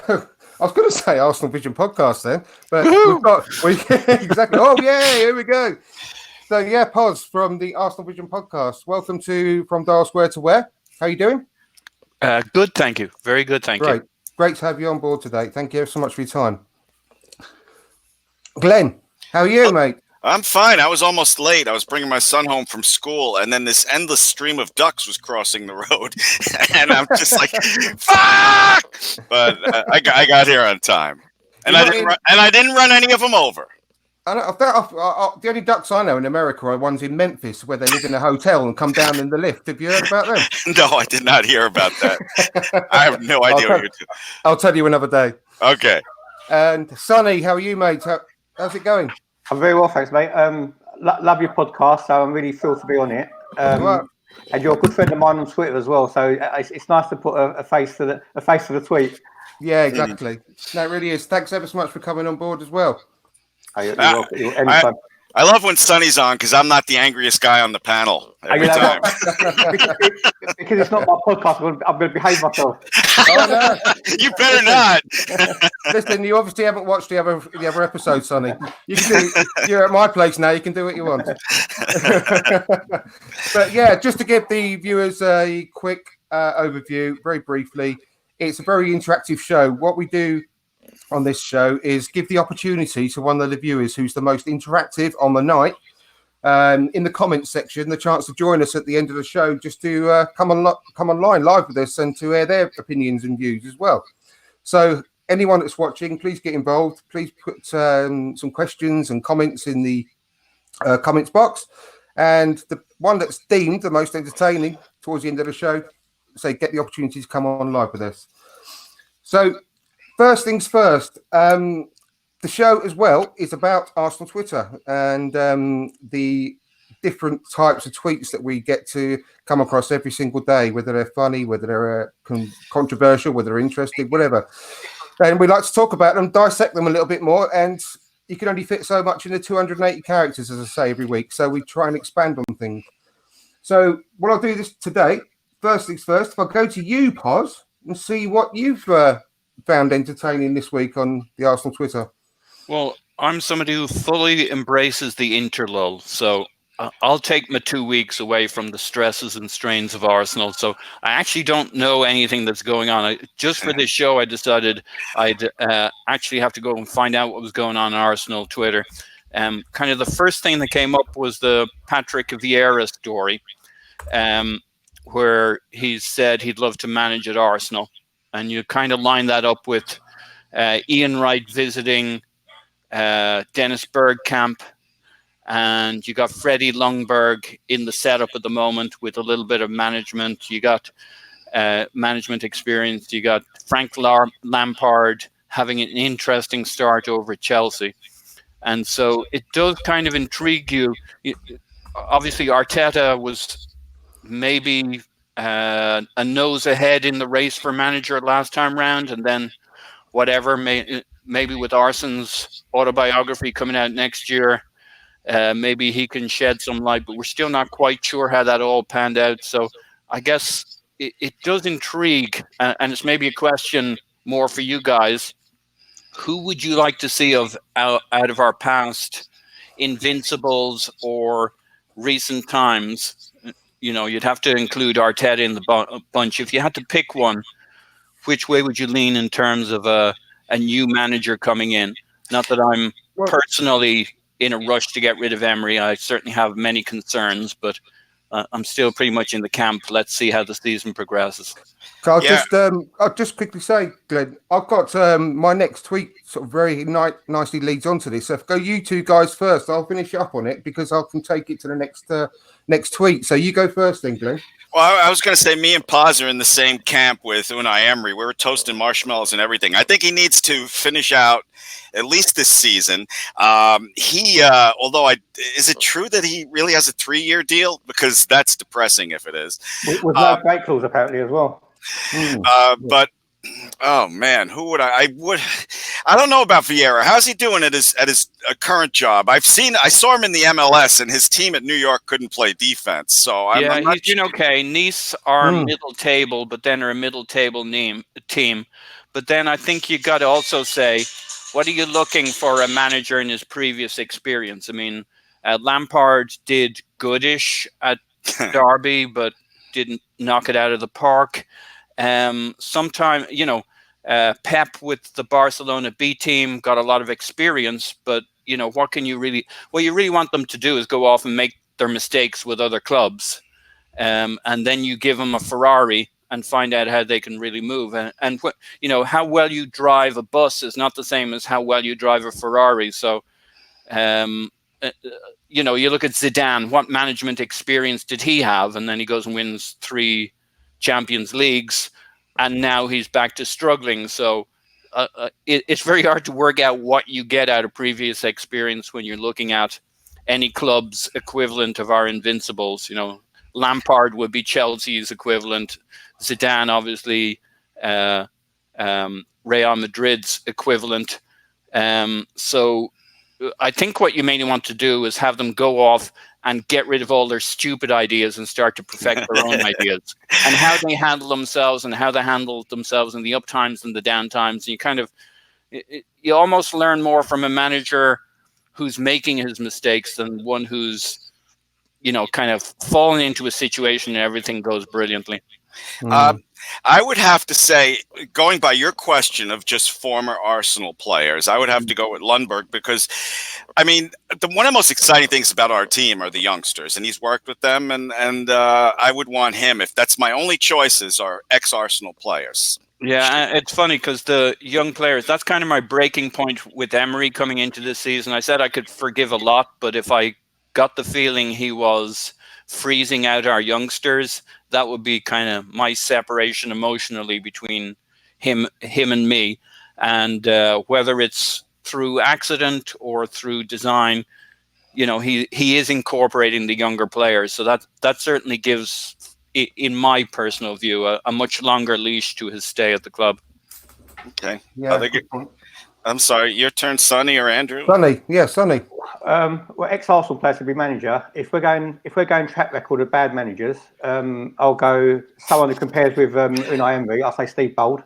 I was going to say Arsenal Vision podcast then, but Woohoo! exactly. Oh yeah, here we go. So yeah, Pos from the Arsenal Vision podcast. Welcome to From Dial Square to Where. How you doing? Good, thank you. Very good, thank you. Great to have you on board today. Thank you so much for your time. Glenn, how are you, mate? I'm fine. I was almost late. I was bringing my son home from school, and then this endless stream of ducks was crossing the road, and I'm just like, "Fuck!" But I got here on time, and I didn't run any of them over. The only ducks I know in America are ones in Memphis where they live in a hotel and come down in the lift. Have you heard about them? No, I did not hear about that. I have no idea what you're doing. I'll tell you another day. Okay. And Sonny, how are you, mate? How's it going? I'm very well, thanks, mate. Love your podcast, so I'm really thrilled to be on it. And you're a good friend of mine on Twitter as well, so it's nice to put a face to the tweet. Yeah, exactly. No, it really is. Thanks ever so much for coming on board as well. I love when Sonny's on because I'm not the angriest guy on the panel every time. Because it's not my podcast, I'm going to behave myself. Oh, no. You better not. Listen, you obviously haven't watched the other episode, Sonny. You're at my place now. You can do what you want. But yeah, just to give the viewers a quick overview, very briefly, it's a very interactive show. What we do on this show is give the opportunity to one of the viewers who's the most interactive on the night in the comments section, the chance to join us at the end of the show, just to come online live with us and to air their opinions and views as well. So anyone that's watching, please get involved. Please put some questions and comments in the comments box, and the one that's deemed the most entertaining towards the end of the show, get the opportunity to come on live with us. So first things first, the show as well is about Arsenal Twitter and the different types of tweets that we get to come across every single day, whether they're funny, whether they're controversial, whether they're interesting, whatever. And we like to talk about them, dissect them a little bit more, and you can only fit so much into 280 characters, as I say, every week. So we try and expand on things. So what I'll do this today, first things first, if I go to you, Pos, and see what you've found entertaining this week on the Arsenal Twitter. Well, I'm somebody who fully embraces the interlull, so I'll take my 2 weeks away from the stresses and strains of Arsenal. So I actually don't know anything that's going on. Just for this show, I decided I'd actually have to go and find out what was going on Arsenal Twitter. Kind of the first thing that came up was the Patrick Vieira story, where he said he'd love to manage at Arsenal. And you kind of line that up with Ian Wright visiting Dennis Bergkamp, and you got Freddie Ljungberg in the setup at the moment with a little bit of management. You got management experience. You got Frank Lampard having an interesting start over at Chelsea. And so it does kind of intrigue you. Obviously, Arteta was maybe a nose ahead in the race for manager last time round, and then whatever, maybe with Arsenal's autobiography coming out next year, maybe he can shed some light, but we're still not quite sure how that all panned out. So I guess it does intrigue, and it's maybe a question more for you guys. Who would you like to see out of our past invincibles or recent times? You know, you'd have to include Arteta in the bunch. If you had to pick one, which way would you lean in terms of a new manager coming in? Not that I'm personally in a rush to get rid of Emery. I certainly have many concerns, but I'm still pretty much in the camp. Let's see how the season progresses. So I'll just quickly say, Glenn, I've got my next tweet sort of very nicely leads on to this. So if go you two guys first, I'll finish up on it because I can take it to the next tweet. So you go first then, Glenn. Well, I was going to say me and Paz are in the same camp with Unai Emery. We were toasting marshmallows and everything. I think he needs to finish out at least this season. Is it true that he really has a 3-year deal? Because that's depressing if it is. With no break clause apparently as well. But oh man, who would I don't know about Vieira. How's he doing at his current job? I saw him in the MLS, and his team at New York couldn't play defense. So he's doing okay. Nice are middle table, but then are a middle table team. But then I think you got to also say, what are you looking for a manager in his previous experience? I mean, Lampard did goodish at Derby, but didn't knock it out of the park. Sometime, Pep with the Barcelona B team got a lot of experience, but what you really want them to do is go off and make their mistakes with other clubs, and then you give them a Ferrari and find out how they can really move. And how well you drive a bus is not the same as how well you drive a Ferrari. So, you look at Zidane. What management experience did he have? And then he goes and wins 3 Champions Leagues, and now he's back to struggling. So it's very hard to work out what you get out of previous experience when you're looking at any club's equivalent of our Invincibles. Lampard would be Chelsea's equivalent. Zidane, obviously, Real Madrid's equivalent. So I think what you mainly want to do is have them go off and get rid of all their stupid ideas and start to perfect their own ideas, and how they handle themselves and how they handle themselves in the up times and the down times. And you almost learn more from a manager who's making his mistakes than one who's, kind of fallen into a situation and everything goes brilliantly. I would have to say, going by your question of just former Arsenal players, I would have to go with Lundberg, because, I mean, one of the most exciting things about our team are the youngsters, and he's worked with them, and I would want him, if that's my only choices, are ex-Arsenal players. Yeah, it's funny because the young players, that's kind of my breaking point with Emery coming into this season. I said I could forgive a lot, but if I got the feeling he was freezing out our youngsters, that would be kind of my separation emotionally between him and me. And whether it's through accident or through design, he is incorporating the younger players. So that certainly gives, in my personal view, a much longer leash to his stay at the club. Okay. Yeah. I'm sorry, your turn, Sonny or Andrew? Sonny, yeah, Sonny. Well, ex-Arsenal player to be manager. If we're going track record of bad managers, I'll go someone who compares with Unai Emery. I'll say Steve Bold.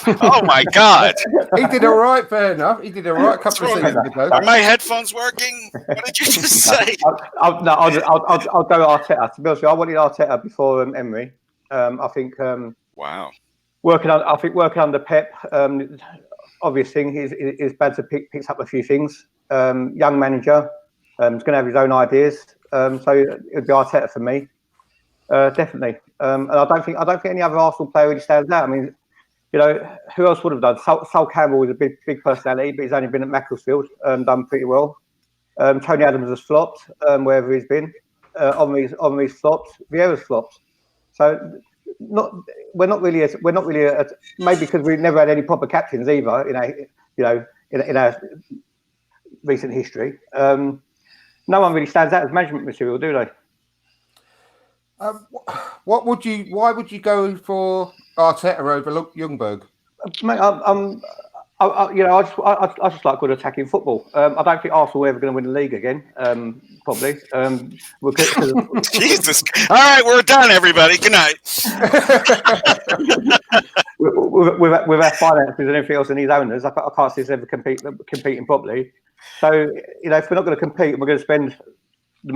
Oh my God! He did all right. Fair enough. He did all right a couple of seasons ago. Are my headphones working? What did you just say? I'll go Arteta. To be honest with you, I wanted Arteta before Emery. I think. Wow. Working under Pep. Obvious thing is bad to picks up a few things. Young manager, he's going to have his own ideas. So it'd be Arteta for me, definitely. And I don't think any other Arsenal player really stands out. I mean, who else would have done? Sol Campbell was a big personality, but he's only been at Macclesfield, done pretty well. Tony Adams has flopped wherever he's been. Omri's flopped. Vieira's flopped. So we're not really maybe because we've never had any proper captains either in our recent history. No one really stands out as management material, do they? Why would you go for Arteta over Ljungberg? Mate, I just like good attacking football. I don't think Arsenal are ever going to win the league again. Probably. Jesus. All right, we're done, everybody. Good night. with our finances and everything else and these owners, I can't see us ever competing properly. So if we're not going to compete and we're going to spend the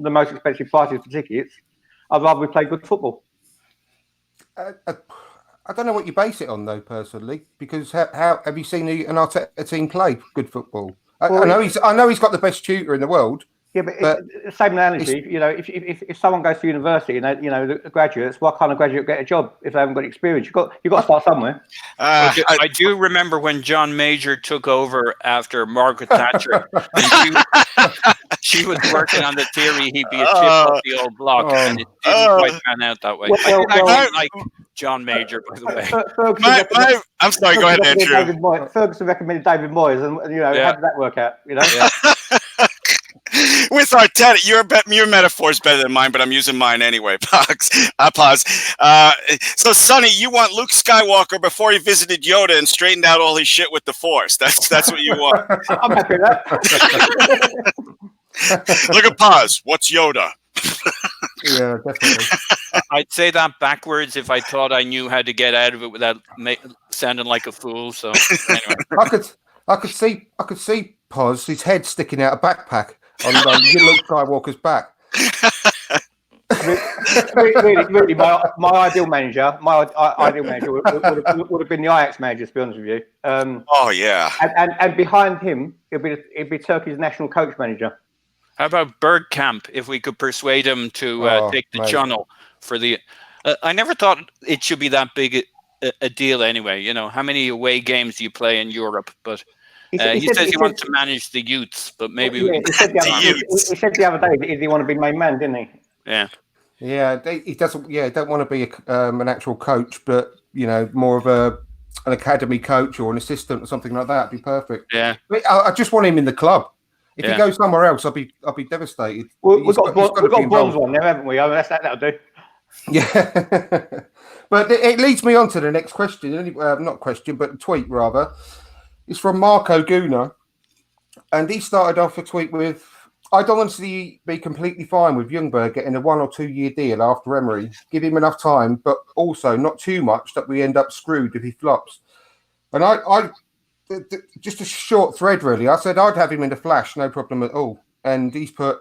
most expensive prices for tickets, I'd rather we play good football. I don't know what you base it on, though, personally, because how have you seen an Arteta team play good football? I know he's got the best tutor in the world. Yeah, but same analogy. If someone goes to university and the graduates, what kind of graduate get a job if they haven't got experience? You've got to start somewhere. I do remember when John Major took over after Margaret Thatcher. She was working on the theory he'd be a chip off the old block, and it didn't quite pan out that way. I like John Major, by the way. I'm sorry, go ahead, Andrew. Ferguson recommended David Moyes, and how did that work out? Yeah. With Arteta, your metaphor is better than mine, but I'm using mine anyway. Pause. So, Sonny, you want Luke Skywalker before he visited Yoda and straightened out all his shit with the Force. That's what you want. I'm happy with that. Look at Paz. What's Yoda? Yeah, definitely. I'd say that backwards if I thought I knew how to get out of it without sounding like a fool. So anyway, I could see Pos, his head sticking out a backpack on Luke Skywalker's back. Really, my ideal manager would have been the Ajax manager, to be honest with you. Oh yeah, and behind him, it'd be Turkey's national coach manager. how about Bergkamp? If we could persuade him to take the channel for the, I never thought it should be that big a deal anyway. You know, how many away games do you play in Europe? But he says he wants to manage the youths, but maybe he said the other day he want to be main man, didn't he? Yeah. Yeah, he doesn't. Yeah, don't want to be an actual coach, but more of an academy coach or an assistant or something like that. Would be perfect. Yeah, I just want him in the club. If he goes somewhere else, I'll be devastated. We've got bronze one there, haven't we? That'll do. Yeah, but it leads me on to the next question. Not question, but tweet rather. It's from Marco Guna, and he started off a tweet with, I'd honestly be completely fine with Ljungberg getting a 1 or 2 year deal after Emery. Give him enough time, but also not too much that we end up screwed if he flops. And I just a short thread, really. I said I'd have him in the flash, no problem at all. And he's put,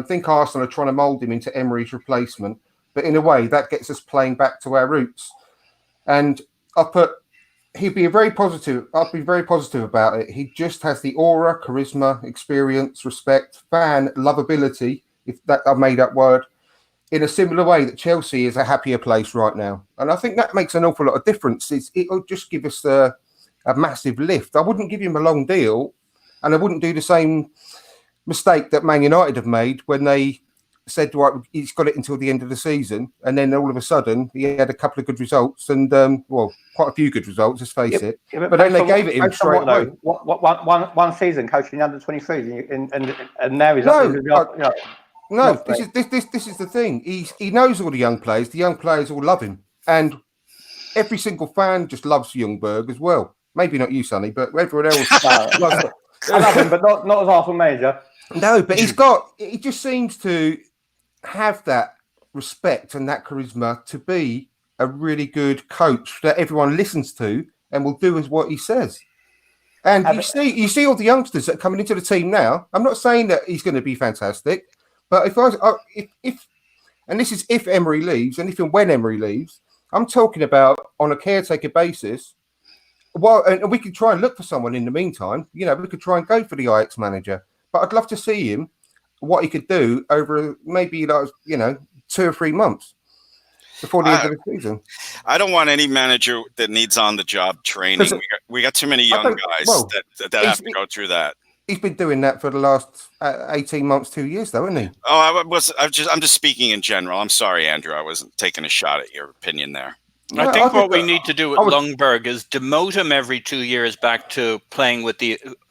think Arsenal are trying to mould him into Emery's replacement. But in a way, that gets us playing back to our roots. And I put, he'd be very positive. I'd be very positive about it. He just has the aura, charisma, experience, respect, fan lovability, if that I've made that word, in a similar way that Chelsea is a happier place right now. And I think that makes an awful lot of difference. It'll just give us a massive lift. I wouldn't give him a long deal, and I wouldn't do the same mistake that Man United have made when they said, right, he's got it until the end of the season, and then all of a sudden he had a couple of good results, and quite a few good results, let's face it. Yeah, but then they gave it him straight away. One season coaching under 23s, and now he's This is the thing. He knows all the young players. The young players all love him, and every single fan just loves Ljungberg as well. Maybe not you, Sonny, but everyone else loves him. I love him, but not as Arsenal manager. No, but he just seems to have that respect and that charisma to be a really good coach that everyone listens to and will do as what he says. And you see all the youngsters that are coming into the team now. I'm not saying that he's going to be fantastic, but if and this is if Emery leaves, and if and when Emery leaves, I'm talking about on a caretaker basis. Well, and we could try and look for someone in the meantime. We could try and go for the Ajax manager. But I'd love to see him, what he could do over maybe 2 or 3 months before the end of the season. I don't want any manager that needs on-the-job training. We got too many young guys that have to go through that. He's been doing that for the last 18 months, 2 years, though, hasn't he? Oh, I'm just speaking in general. I'm sorry, Andrew. I wasn't taking a shot at your opinion there. I think what we need to do with Ljungberg is demote him every 2 years back to playing with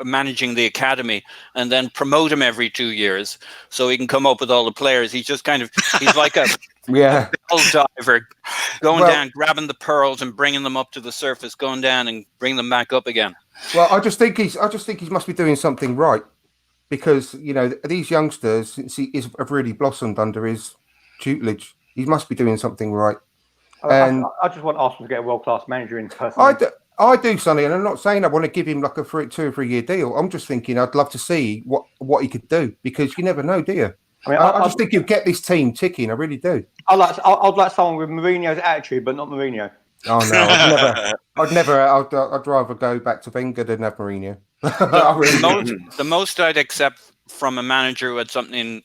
managing the academy, and then promote him every 2 years so he can come up with all the players. He's just he's like a pearl diver, going down, grabbing the pearls and bringing them up to the surface, going down and bring them back up again. Well, I just think he must be doing something right, because these youngsters have really blossomed under his tutelage. He must be doing something right. And I just want Arsenal to get a world-class manager in personally. I do, Sonny, and I'm not saying I want to give him like a 2 or 3 year deal. I'm just thinking I'd love to see what he could do, because you never know, do you? I just think he'll get this team ticking. I really do. I'd like someone with Mourinho's attitude, but not Mourinho. Oh no, I'd rather go back to Wenger than have Mourinho. The most I'd accept from a manager who had something in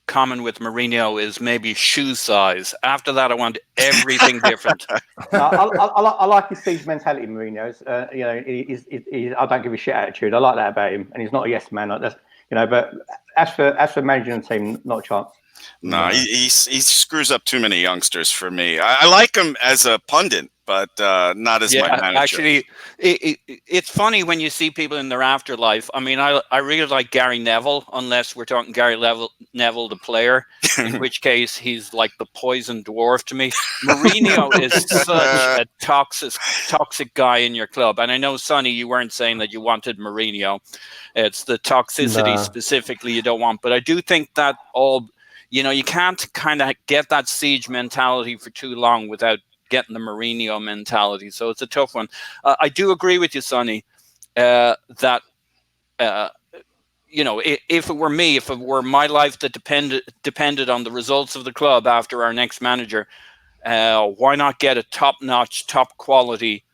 common with Mourinho is maybe shoe size. After that, I want everything different. I like his siege mentality, Mourinho's. I don't give a shit attitude. I like that about him, and he's not a yes man. But as for managing the team, not a chance. No, he screws up too many youngsters for me. I like him as a pundit, but not as my manager. Actually, it's funny when you see people in their afterlife. I mean, I really like Gary Neville, unless we're talking Gary Neville, the player, in which case he's like the poison dwarf to me. Mourinho is such a toxic guy in your club. And I know, Sonny, you weren't saying that you wanted Mourinho. It's the toxicity specifically you don't want. But I do think that all you can't kind of get that siege mentality for too long without getting the Mourinho mentality. So it's a tough one. I do agree with you, Sonny, that if it were me, if it were my life that depended on the results of the club after our next manager, why not get a top-notch, top-quality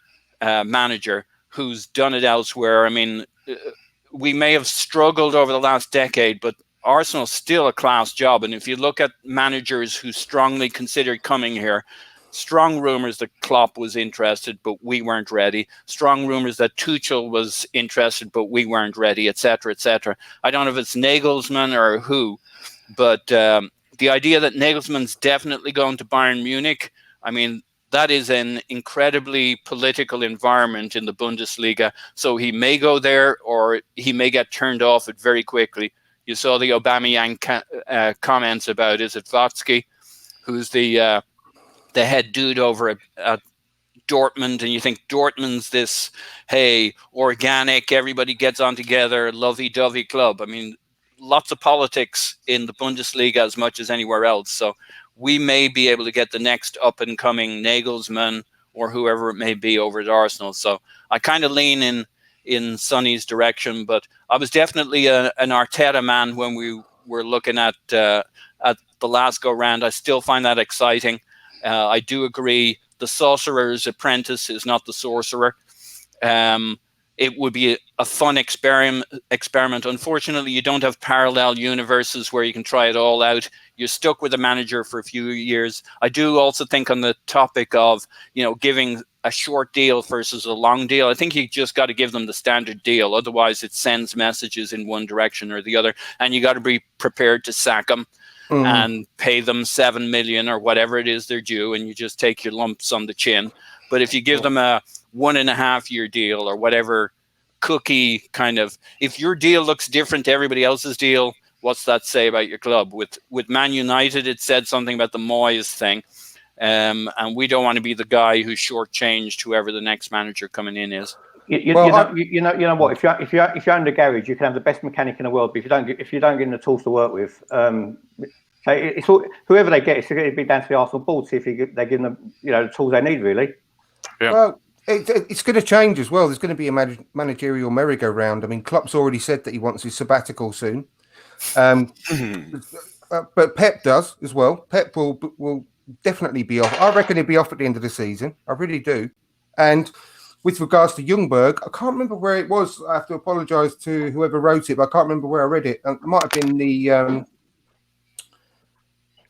manager who's done it elsewhere? I mean, we may have struggled over the last decade, but Arsenal's still a class job. And if you look at managers who strongly considered coming here, strong rumors that Klopp was interested, but we weren't ready. Strong rumors that Tuchel was interested, but we weren't ready, etc., etc. I don't know if it's Nagelsmann or who, but the idea that Nagelsmann's definitely going to Bayern Munich, I mean, that is an incredibly political environment in the Bundesliga. So he may go there or he may get turned off it very quickly. You saw the Aubameyang comments about, is it Watzke, who's the head dude over at Dortmund, and you think Dortmund's this, hey, organic, everybody gets on together, lovey-dovey club. I mean, lots of politics in the Bundesliga as much as anywhere else. So we may be able to get the next up-and-coming Nagelsmann or whoever it may be over at Arsenal. So I kind of lean in Sonny's direction, but I was definitely an Arteta man when we were looking at the last go-round. I still find that exciting. I do agree the sorcerer's apprentice is not the sorcerer. It would be a fun experiment. Unfortunately, you don't have parallel universes where you can try it all out. You're stuck with a manager for a few years. I do also think on the topic of, giving a short deal versus a long deal, I think you just got to give them the standard deal. Otherwise, it sends messages in one direction or the other, and you got to be prepared to sack them and pay them 7 million or whatever it is they're due, and you just take your lumps on the chin. But if you give them a 1.5 year deal or whatever cookie kind of, if your deal looks different to everybody else's deal, what's that say about your club? With Man United, it said something about the Moyes thing. And we don't want to be the guy who's shortchanged whoever the next manager coming in is. You know what? If you own the garage, you can have the best mechanic in the world, but if you don't get the tools to work with, so it's all, whoever they get, it's going to be down to the Arsenal board. See if they give them the tools they need, really. Yeah. Well, it's going to change as well. There's going to be a managerial merry-go-round. I mean, Klopp's already said that he wants his sabbatical soon, but Pep does as well. Pep will definitely be off. I reckon he'll be off at the end of the season. I really do. And with regards to Ljungberg, I can't remember where it was. I have to apologise to whoever wrote it, but I can't remember where I read it. It might have been the...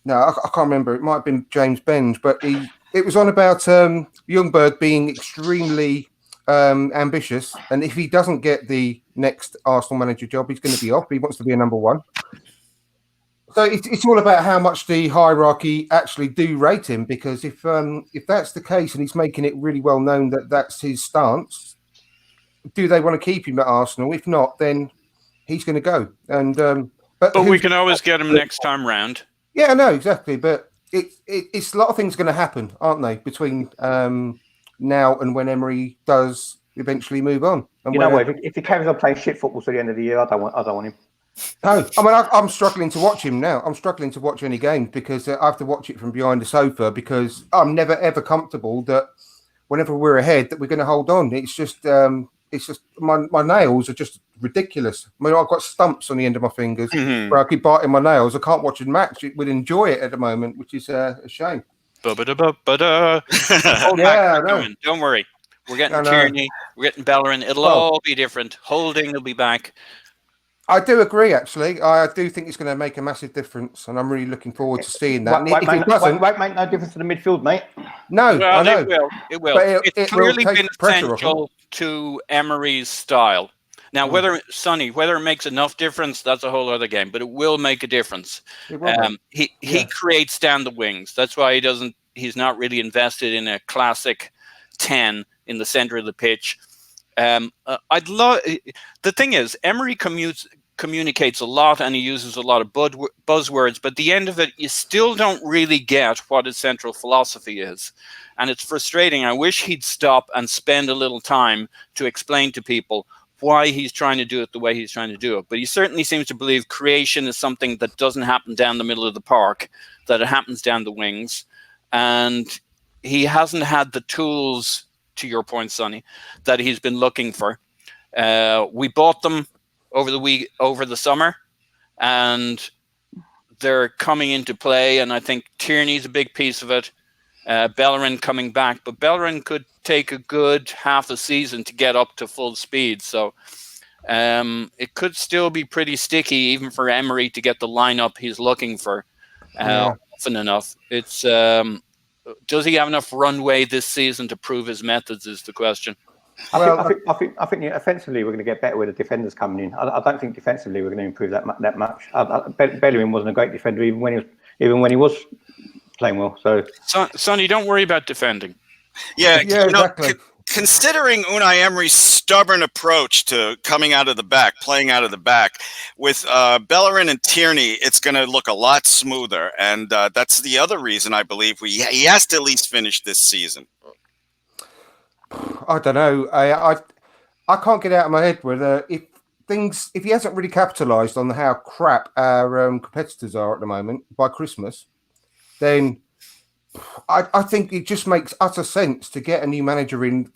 No, I can't remember. It might have been James Benge, but it was on about Ljungberg being extremely ambitious, and if he doesn't get the next Arsenal manager job, he's going to be off. He wants to be a number one. So it's all about how much the hierarchy actually do rate him, because if that's the case and he's making it really well known that that's his stance, do they want to keep him at Arsenal? If not, then he's going to go. And but we can always get him next time round. Yeah, I know, exactly. But it's a lot of things going to happen, aren't they, between now and when Emery does eventually move on. And you know what? If he carries on playing shit football to the end of the year, I don't want him. No, I mean, I'm struggling to watch him now. I'm struggling to watch any games because I have to watch it from behind the sofa, because I'm never, ever comfortable that whenever we're ahead that we're going to hold on. It's just my nails are just ridiculous. I mean, I've got stumps on the end of my fingers where I keep biting my nails. I can't watch a match. It would enjoy it at the moment, which is a shame. Yeah, don't worry. We're getting Kearney. We're getting Bellerin. It'll all be different. Holding will be back. I do agree, actually. I do think it's going to make a massive difference, and I'm really looking forward to seeing that. Won't make no difference to the midfield, mate. No, well, I know. It will. It's will clearly been essential to Emery's style. Now, whether it makes enough difference, that's a whole other game, but it will make a difference. He creates down the wings. That's why he's not really invested in a classic 10 in the center of the pitch. The thing is, Emery communicates a lot and he uses a lot of buzzwords, but at the end of it, you still don't really get what his central philosophy is. And it's frustrating. I wish he'd stop and spend a little time to explain to people why he's trying to do it the way he's trying to do it. But he certainly seems to believe creation is something that doesn't happen down the middle of the park, that it happens down the wings. And he hasn't had the tools, to your point, Sonny, that he's been looking for. We bought them over the summer, and they're coming into play. And I think Tierney's a big piece of it. Bellerin coming back, but Bellerin could take a good half a season to get up to full speed. So it could still be pretty sticky, even for Emery to get the lineup he's looking for often enough. It's does he have enough runway this season to prove his methods is the question. I think offensively we're going to get better with the defenders coming in. I don't think defensively we're going to improve that much. Bellerin wasn't a great defender even when he was playing well. So, Sonny, don't worry about defending. Yeah, exactly. Considering Unai Emery's stubborn approach to coming out of the back, playing out of the back, with Bellerin and Tierney, it's going to look a lot smoother. And that's the other reason I believe he has to at least finish this season. I don't know. I can't get out of my head whether if he hasn't really capitalised on how crap our competitors are at the moment by Christmas, then I think it just makes utter sense to get a new manager in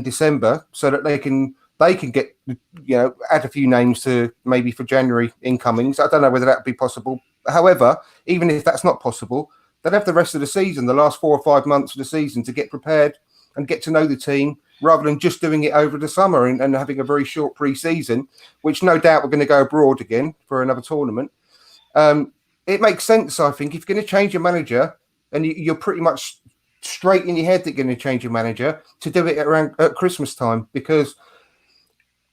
December so that they can get add a few names to maybe for January incomings. I don't know whether that would be possible. However, even if that's not possible, they'd have the rest of the season, the last 4 or 5 months of the season, to get prepared and get to know the team rather than just doing it over the summer and having a very short pre-season, which no doubt we're going to go abroad again for another tournament. It makes sense, I think, if you're going to change your manager and you're pretty much straight in your head that you're going to change your manager, to do it at Christmas time, because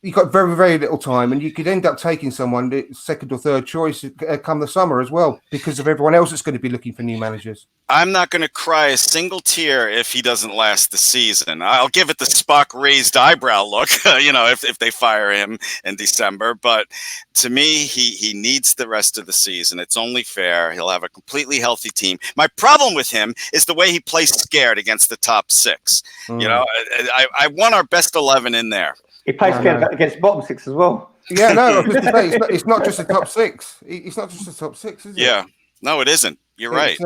you've got very, very little time and you could end up taking someone second or third choice come the summer as well because of everyone else that's going to be looking for new managers. I'm not going to cry a single tear if he doesn't last the season. I'll give it the Spock raised eyebrow look, if they fire him in December. But to me, he needs the rest of the season. It's only fair. He'll have a completely healthy team. My problem with him is the way he plays scared against the top 6. I want our best 11 in there. He plays against bottom 6 as well. Yeah, no, I was going to say, it's not just a top 6. It's not just a top 6, is it? Yeah, no, it isn't. You're right.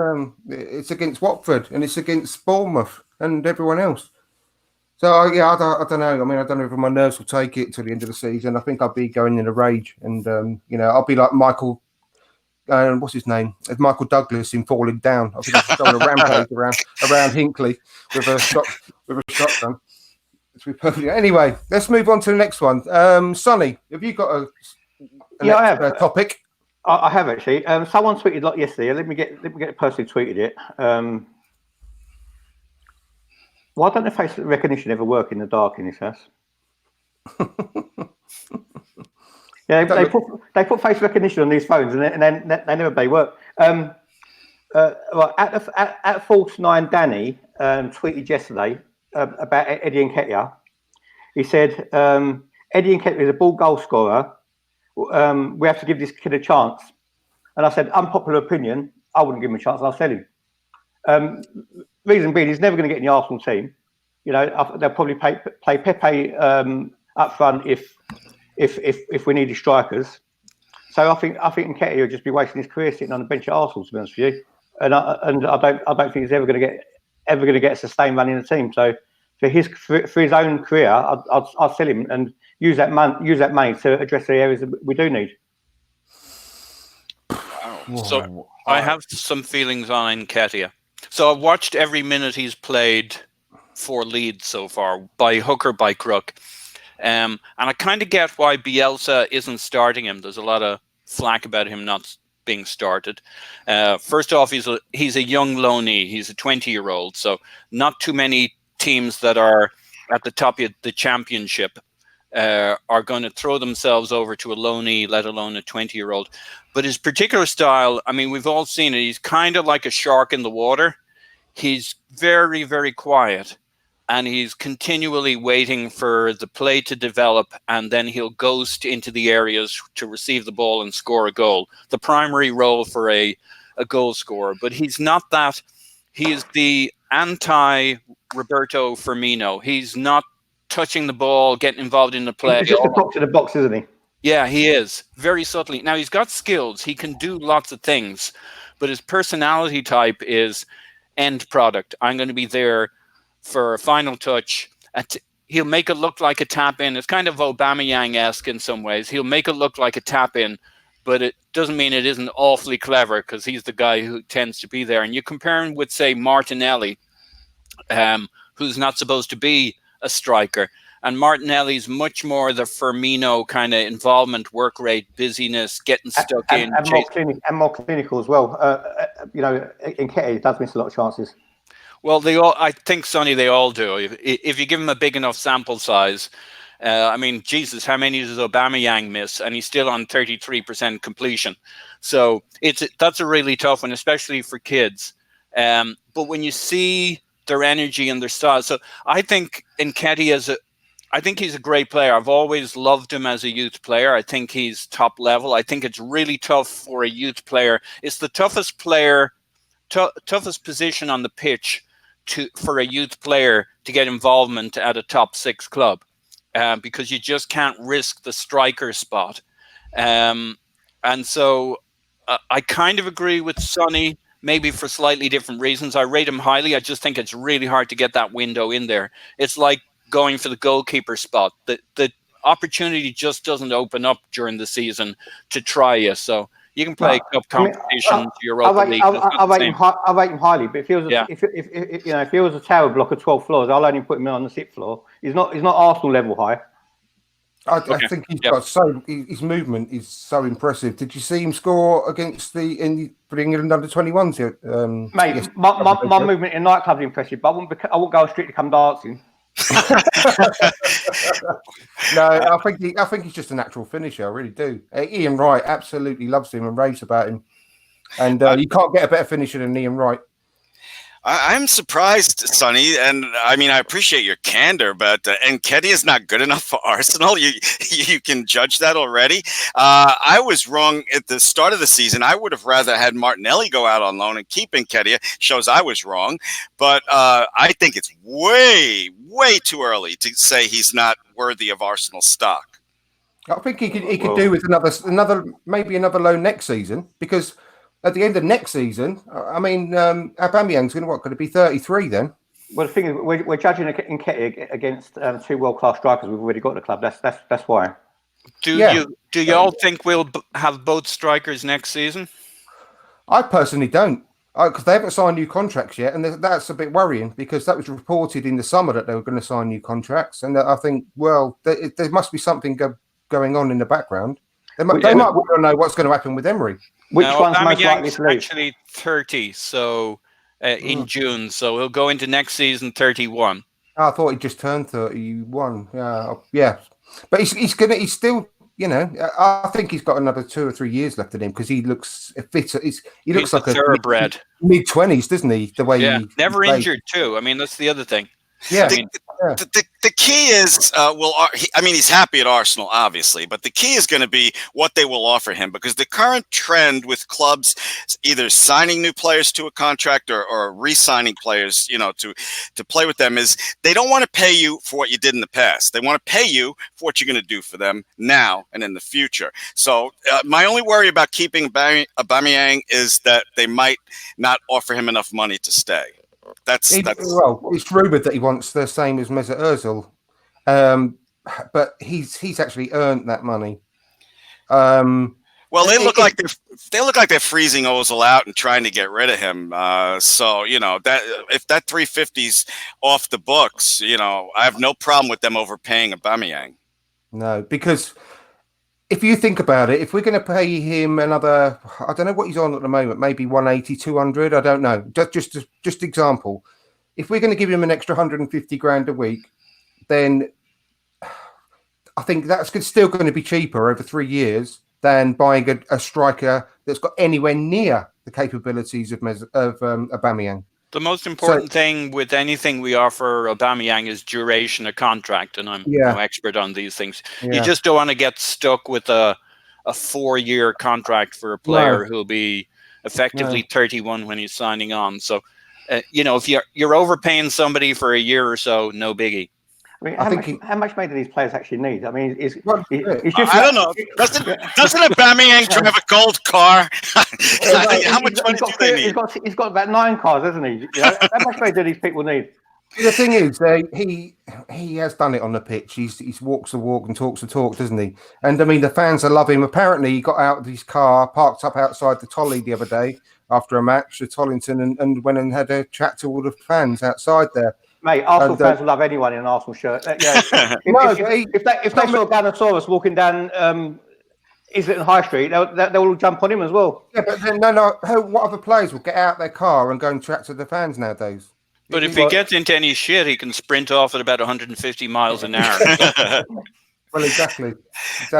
It's against Watford and it's against Bournemouth and everyone else. So, I don't know. I mean, I don't know if my nerves will take it till the end of the season. I think I'll be going in a rage and, I'll be like Michael, what's his name? Michael Douglas in Falling Down. I think I'll go on a rampage around Hinckley with a shotgun. Anyway, let's move on to the next one. Sonny, have you got I have a topic? I have actually. Someone tweeted yesterday. Let me get the person who tweeted it. Why don't the face recognition ever work in the dark in this house? Yeah, they put face recognition on these phones and then they never work. At False 9 Danny tweeted yesterday about Eddie Nketiah. He said, Eddie Nketiah is a ball goal scorer. We have to give this kid a chance. And I said, unpopular opinion, I wouldn't give him a chance. I'll sell him. Reason being, he's never going to get in the Arsenal team. They'll probably play Pepe up front if we needed strikers. So I think Nketiah will just be wasting his career sitting on the bench at Arsenal, to be honest with you. And I don't think he's ever going to get a sustained run in the team. So for his own career, I'll sell him and use that money to address the areas that we do need. So I have some feelings on Nketiah. So I've watched every minute he's played for Leeds so far, by hook or by crook. And I kind of get why Bielsa isn't starting him. There's a lot of flack about him not being started. First off, he's a young loanee. He's a 20-year-old, so not too many teams that are at the top of the championship are going to throw themselves over to a loanee, let alone a 20-year-old. But his particular style, I mean, we've all seen it. He's kind of like a shark in the water. He's very, very quiet, and he's continually waiting for the play to develop, and then he'll ghost into the areas to receive the ball and score a goal. The primary role for a goal scorer. But he's not that. He is the anti-Roberto Firmino. He's not touching the ball, getting involved in the play. He's just a box in the box, isn't he? Yeah, he is. Very subtly. Now, he's got skills. He can do lots of things. But his personality type is end product. I'm going to be there for a final touch. He'll make it look like a tap-in. It's kind of Aubameyang-esque in some ways. He'll make it look like a tap-in, but it doesn't mean it isn't awfully clever, because he's the guy who tends to be there. And you compare him with, say, Martinelli, who's not supposed to be a striker. And Martinelli's much more the Firmino kind of involvement, work rate, busyness, getting stuck in. And more clinical as well. You know, Nketiah does miss a lot of chances. Well, I think, Sonny, they all do. If you give him a big enough sample size, I mean, Jesus, how many does Aubameyang miss? And he's still on 33% completion. So that's a really tough one, especially for kids. But when you see their energy and their style, so I think Nketiah I think he's a great player. I've always loved him as a youth player. I think he's top level. I think it's really tough for a youth player. It's the toughest toughest position on the pitch for a youth player to get involvement at a top 6 club, because you just can't risk the striker spot. And so I kind of agree with Sonny, maybe for slightly different reasons. I rate him highly. I just think it's really hard to get that window in there. It's like going for the goalkeeper spot. The opportunity just doesn't open up during the season to try you. So you can play cup competitions, Europa League. I rate him highly, but if he was a tower block of 12 floors, I'll only put him on the 6th floor. He's not Arsenal level high. I think he's got his movement is so impressive. Did you see him score against the England under 21s here? Mate, my movement in nightclubs is impressive, but I wouldn't go straight to come dancing. No, I think he's just a natural finisher. I really do. Ian Wright absolutely loves him and raves about him, and you can't get a better finisher than Ian Wright. I'm surprised, Sonny, and I mean I appreciate your candor, but Nketiah is not good enough for Arsenal. You can judge that already. I was wrong at the start of the season. I would have rather had Martinelli go out on loan and keep Nketiah. Shows I was wrong, but I think it's way too early to say he's not worthy of Arsenal stock. I think he could do with maybe another loan next season, because at the end of next season, I mean, Aubameyang's going to be 33 then. Well, the thing is, we're judging Nketiah against 2 world-class strikers we've already got in the club. That's why. Do you all think we'll have both strikers next season? I personally don't, because they haven't signed new contracts yet, and that's a bit worrying, because that was reported in the summer that they were going to sign new contracts, and I think, well, there must be something going on in the background. They might want to know what's going to happen with Emery. Which one's most likely to leave? Actually 30, so in June, so he'll go into next season 31. I thought he just turned 31. Yeah, but he's still, you know, I think he's got another 2 or 3 years left in him, because he looks fit. He looks like a thoroughbred, mid-20s, doesn't he? The way he never injured too. I mean, that's the other thing. Yeah. The key is, he's happy at Arsenal, obviously, but the key is going to be what they will offer him, because the current trend with clubs either signing new players to a contract or re-signing players, you know, to play with them, is they don't want to pay you for what you did in the past. They want to pay you for what you're going to do for them now and in the future. So my only worry about keeping Aubameyang is that they might not offer him enough money to stay. Well, it's rumoured that he wants the same as Mesut Ozil, but he's actually earned that money. Well, they look like they're freezing Ozil out and trying to get rid of him. So you know that if that 350's off the books, you know, I have no problem with them overpaying Aubameyang. No, because if you think about it, if we're going to pay him another, I don't know what he's on at the moment, maybe 180, 200, I don't know. Just example. If we're going to give him an extra 150 grand a week, then I think that's still going to be cheaper over 3 years than buying a striker that's got anywhere near the capabilities of Aubameyang. The most important thing with anything we offer Aubameyang is duration of contract, and I'm no expert on these things. Yeah. You just don't want to get stuck with a 4-year contract for a player who'll be effectively 31 when he's signing on. So, you know, if you're overpaying somebody for a year or so, no biggie. I mean, how much money do these players actually need? I mean, it's just. I don't know. Doesn't Aubameyang drive a gold car? How much money do they need? He's got about 9 cars, hasn't he? You know, how much money do these people need? The thing is, he has done it on the pitch. He walks the walk and talks the talk, doesn't he? And I mean, the fans love him. Apparently, he got out of his car, parked up outside the Tolly the other day after a match at Tollington, and went and had a chat to all the fans outside there. Mate, Arsenal fans will love anyone in an Arsenal shirt. If they saw Ganosaurus walking down Islington High Street, they'll all jump on him as well. Yeah, but then, no. What other players will get out their car and go and chat to the fans nowadays? But if he gets into any shit, he can sprint off at about 150 miles an hour. Well, exactly.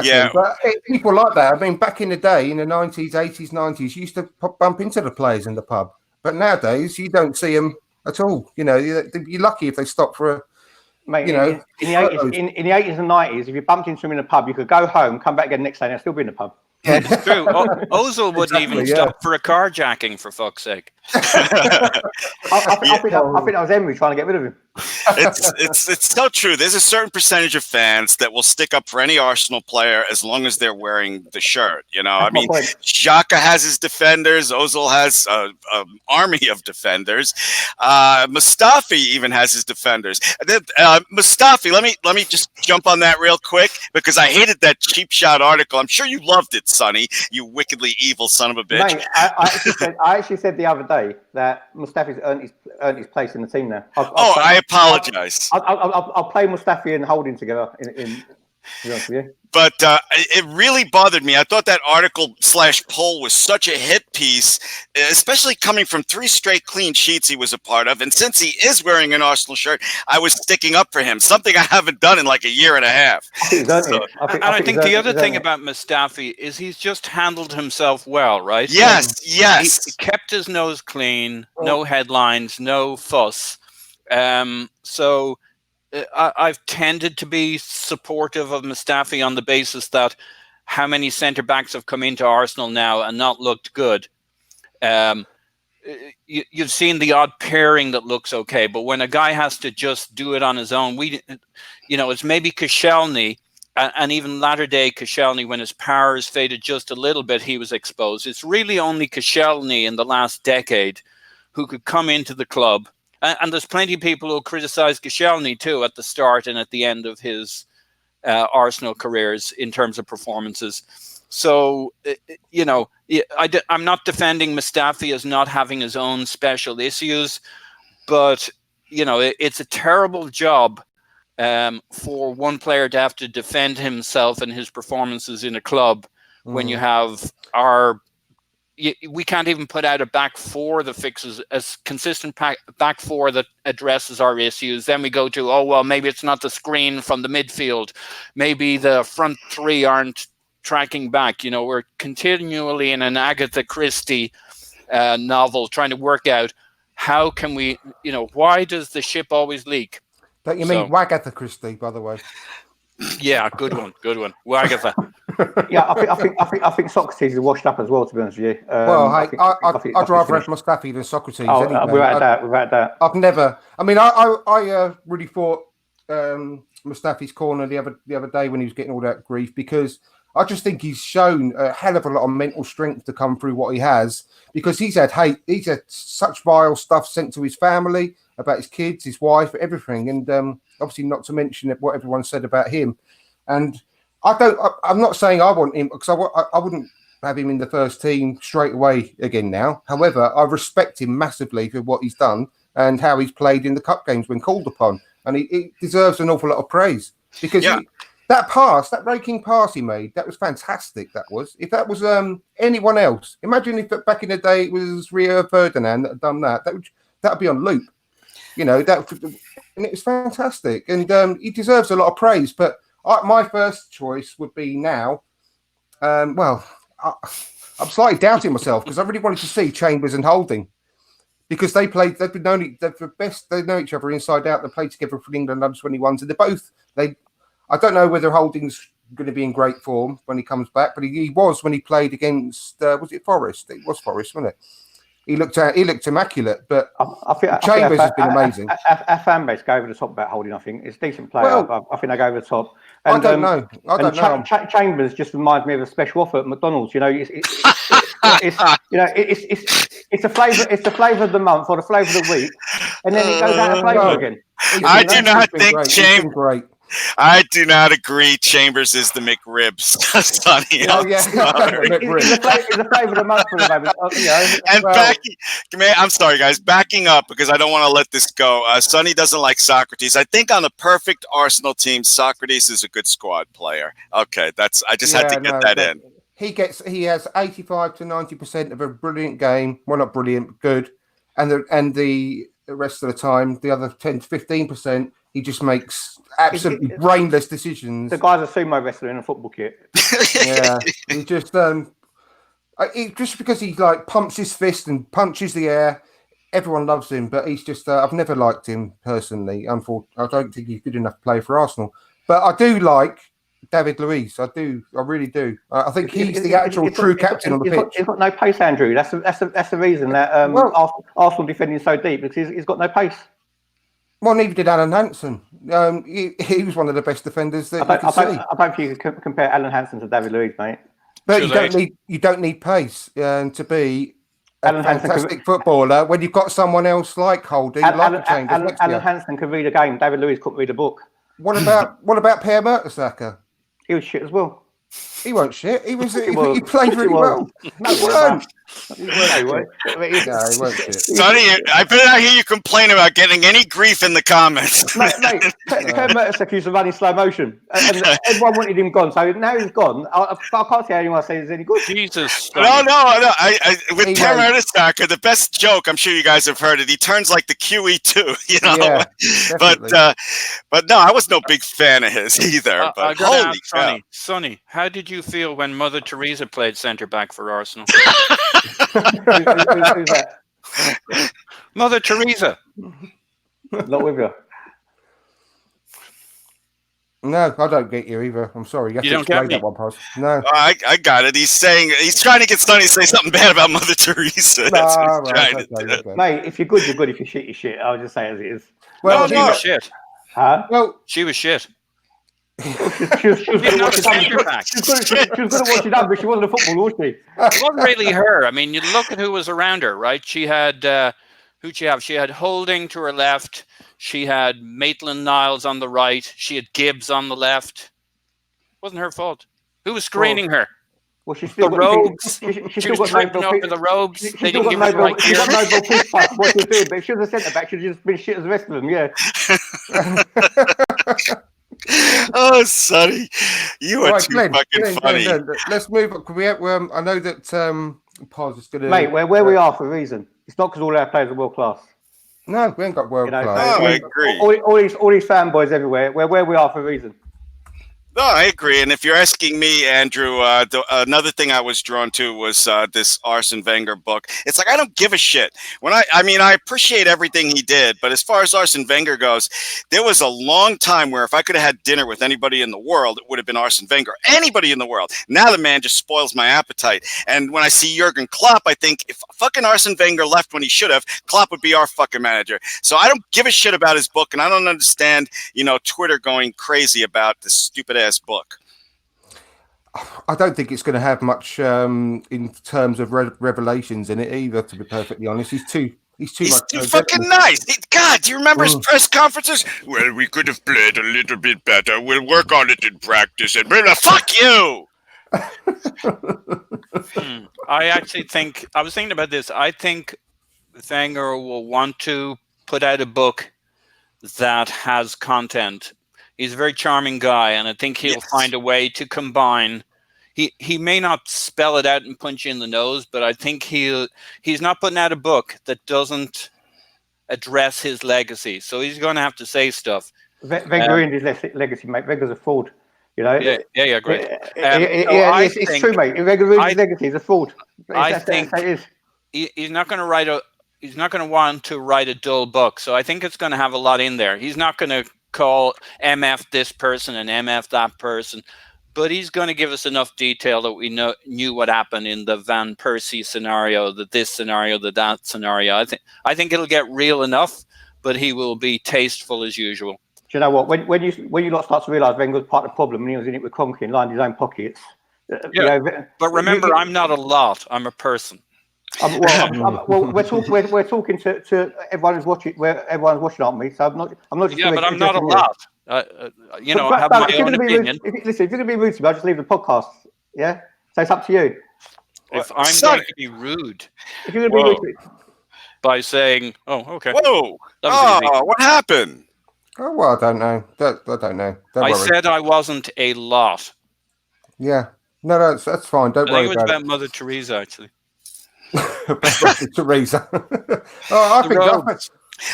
Yeah. But people like that. I mean, back in the day, in the 90s, 80s, 90s, you used to bump into the players in the pub. But nowadays, you don't see them at all. You know, you're lucky if they stop for a. Mate, you know, in the 80s and 90s, if you bumped into them in a pub, you could go home, come back again the next day, and they'll still be in the pub. Yeah, it's true. Ozil wouldn't even stop for a carjacking, for fuck's sake. I think that was Emery trying to get rid of him. It's so true. There's a certain percentage of fans that will stick up for any Arsenal player as long as they're wearing the shirt. You know, I mean, Xhaka has his defenders. Ozil has an army of defenders. Mustafi even has his defenders. Mustafi, let me just jump on that real quick because I hated that cheap shot article. I'm sure you loved it, Sonny. You wickedly evil son of a bitch. Mate, I actually said the other day that Mustafi's earned his place in the team now. I apologize. I'll play Mustafi and Holding together. To be honest with you. But it really bothered me. I thought that article / poll was such a hit piece, especially coming from 3 straight clean sheets he was a part of. And since he is wearing an Arsenal shirt, I was sticking up for him, something I haven't done in like a year and a half. I think the other thing about Mustafi is he's just handled himself well, right? Yes. He kept his nose clean, no headlines, no fuss. So I've tended to be supportive of Mustafi on the basis that how many centre-backs have come into Arsenal now and not looked good. You've seen the odd pairing that looks okay, but when a guy has to just do it on his own, it's maybe Koscielny, and even latter-day Koscielny, when his powers faded just a little bit, he was exposed. It's really only Koscielny in the last decade who could come into the club. And there's plenty of people who criticize Koscielny too at the start and at the end of his Arsenal careers in terms of performances. So, I'm not defending Mustafi as not having his own special issues, but, it's a terrible job for one player to have to defend himself and his performances in a club when you have we can't even put out a back four that fixes a consistent back four that addresses our issues. Then we go to, maybe it's not the screen from the midfield. Maybe the front 3 aren't tracking back. We're continually in an Agatha Christie novel trying to work out how can we, why does the ship always leak? Don't you mean Wagatha Christie, by the way? Yeah, good one. Wagatha. Yeah, I think Socrates is washed up as well, to be honest with you. I'd rather have Mustafi than Socrates. Anyway. Without that. I've never. I mean, I really thought Mustafi's corner the other day when he was getting all that grief, because I just think he's shown a hell of a lot of mental strength to come through what he has, because he's had such vile stuff sent to his family about his kids, his wife, everything, and obviously not to mention what everyone said about him. And I'm not saying I want him, because I wouldn't have him in the first team straight away again now. However, I respect him massively for what he's done and how he's played in the cup games when called upon, and he deserves an awful lot of praise, because that raking pass he made, that was fantastic. That was. If that was anyone else, imagine if back in the day it was Rio Ferdinand that had done that. That'd be on loop. And it was fantastic, and he deserves a lot of praise. But my first choice would be now. I'm slightly doubting myself, because I really wanted to see Chambers and Holding, because they know each other inside out. They played together for England under-21s, and they're both. I don't know whether Holding's going to be in great form when he comes back, but he was when he played against. Was it Forest? It was Forest, wasn't it? he looked immaculate. But I think Chambers has been amazing. Our fan base go over the top about Holding. I think it's a decent player. Well, I think they go over the top. I And, don't know. I don't know. Chambers just reminds me of a special offer at McDonald's. You know, it's a flavour. It's the flavour of the month or the flavour of the week, and then it goes out of flavour again. I do not think Chambers. Great. I do not agree. Chambers is the McRibs, Sonny. Oh yeah, It's the flavour of the month for the moment. And I'm sorry, guys. Backing up because I don't want to let this go. Sonny doesn't like Socrates. I think on the perfect Arsenal team, Socrates is a good squad player. Okay, I just had to get that in. He has 85 to 90% of a brilliant game. Well, not brilliant, but good. And the rest of the time, the other 10 to 15%, he just makes absolutely brainless decisions. The guy's a sumo wrestler in a football kit. Yeah, he just just because he like pumps his fist and punches the air, everyone loves him. But he's just I've never liked him personally. Unfortunately, I don't think he's good enough to play for Arsenal. But I do like David Luiz. I really do. I think he's the actual true captain on the pitch. He's got no pace, Andrew. That's the reason that Arsenal defending so deep, because he's got no pace. Well, neither did Alan Hansen. He was one of the best defenders that you can see. I don't think you can compare Alan Hansen to David Luiz, mate. But you don't need pace to be a fantastic footballer when you've got someone else like Holding, like Chambers. Alan Hansen can read a game. David Luiz couldn't read a book. What about Per Mertesacker? He was shit as well. He weren't shit. He played really well. No, he weren't. No, he weren't shit. Sonny, I better not hear you complain about getting any grief in the comments. Mate, Per Mertesacker used to run in slow motion, and everyone wanted him gone. So now he's gone. I can't see how anyone says he's any good. Jesus. No. With Per Mertesacker, the best joke, I'm sure you guys have heard it. He turns like the QE2, you know. Yeah, but no, I was no big fan of his either. But holy cow, Sonny, how did you feel when Mother Teresa played centre back for Arsenal? Who's that? Mother Teresa. Not with you. No, I don't get you either. I'm sorry. You don't get me. That one, Pos. No. I got it. He's trying to get Sonny to say something bad about Mother Teresa. That's what he's trying to do. Mate, if you're good, you're good. If you're shit, you're shit. I'll just say as it is. Well, she was shit. Huh? Well, she was shit. She was good at what she done, but she wasn't a footballer, was she? It wasn't really her. I mean, you look at who was around her, right? She had who'd she have? She had Holding to her left. She had Maitland-Niles on the right. She had Gibbs on the left. It wasn't her fault. Who was screening her? Well, she still the robes. She was tripping over the robes. They didn't give her the right gear. She got Nobel Peace Prize for what she was doing, but if she was a centre back, she'd just been shit as the rest of them. Yeah. Oh, Sonny, you are too fucking funny. Glenn. Let's move on. We have, I know that Pos is going to... Mate, where we are for a reason. It's not because all our players are world class. No, we ain't got world class. No, I agree. All these fanboys everywhere, we're where we are for a reason. No, I agree. And if you're asking me, Andrew, another thing I was drawn to was this Arsene Wenger book. It's like, I don't give a shit. I appreciate everything he did, but as far as Arsene Wenger goes, there was a long time where if I could have had dinner with anybody in the world, it would have been Arsene Wenger. Anybody in the world. Now the man just spoils my appetite. And when I see Jurgen Klopp, I think if fucking Arsene Wenger left when he should have, Klopp would be our fucking manager. So I don't give a shit about his book, and I don't understand, Twitter going crazy about this stupid book. I don't think it's going to have much in terms of revelations in it either, to be perfectly honest. He's too fucking nice. God, do you remember his press conferences? Well, we could have played a little bit better. We'll work on it in practice. And fuck you. I actually think, I was thinking about this. I think Wenger will want to put out a book that has content. He's a very charming guy, and I think he'll find a way to combine. He may not spell it out and punch you in the nose, but I think he's not putting out a book that doesn't address his legacy. So he's going to have to say stuff. Wenger in his legacy, mate. Wenger's a fraud. Yeah, great. It's true, mate. Wenger in his legacy is a fraud. I think he's not going to write He's not going to want to write a dull book. So I think it's going to have a lot in there. He's not going to call MF this person and MF that person, but he's going to give us enough detail that we knew what happened in the Van Persie scenario, this scenario, that scenario. I think it'll get real enough, but he will be tasteful as usual. Do you know what? When you lot start to realise Wenger was part of the problem when he was in it with Kroenke and lined his own pockets. Yeah. But remember, I'm not a lot. I'm a person. We're talking to everyone who's watching. Where everyone's watching, aren't we? So I'm not just. Yeah, but I'm not a lot. I have my own opinion. Listen, if you're going to be rude to me, I'll just leave the podcast. Yeah, so it's up to you. If I'm going to be rude, if you're going to be rude to me, by saying, "Oh, okay." Whoa! What happened? Oh well, I don't know. I don't know. I said I wasn't a lot. Yeah, no, that's fine. Don't worry about it. I think it was about Mother Teresa, actually. Teresa. I think that's.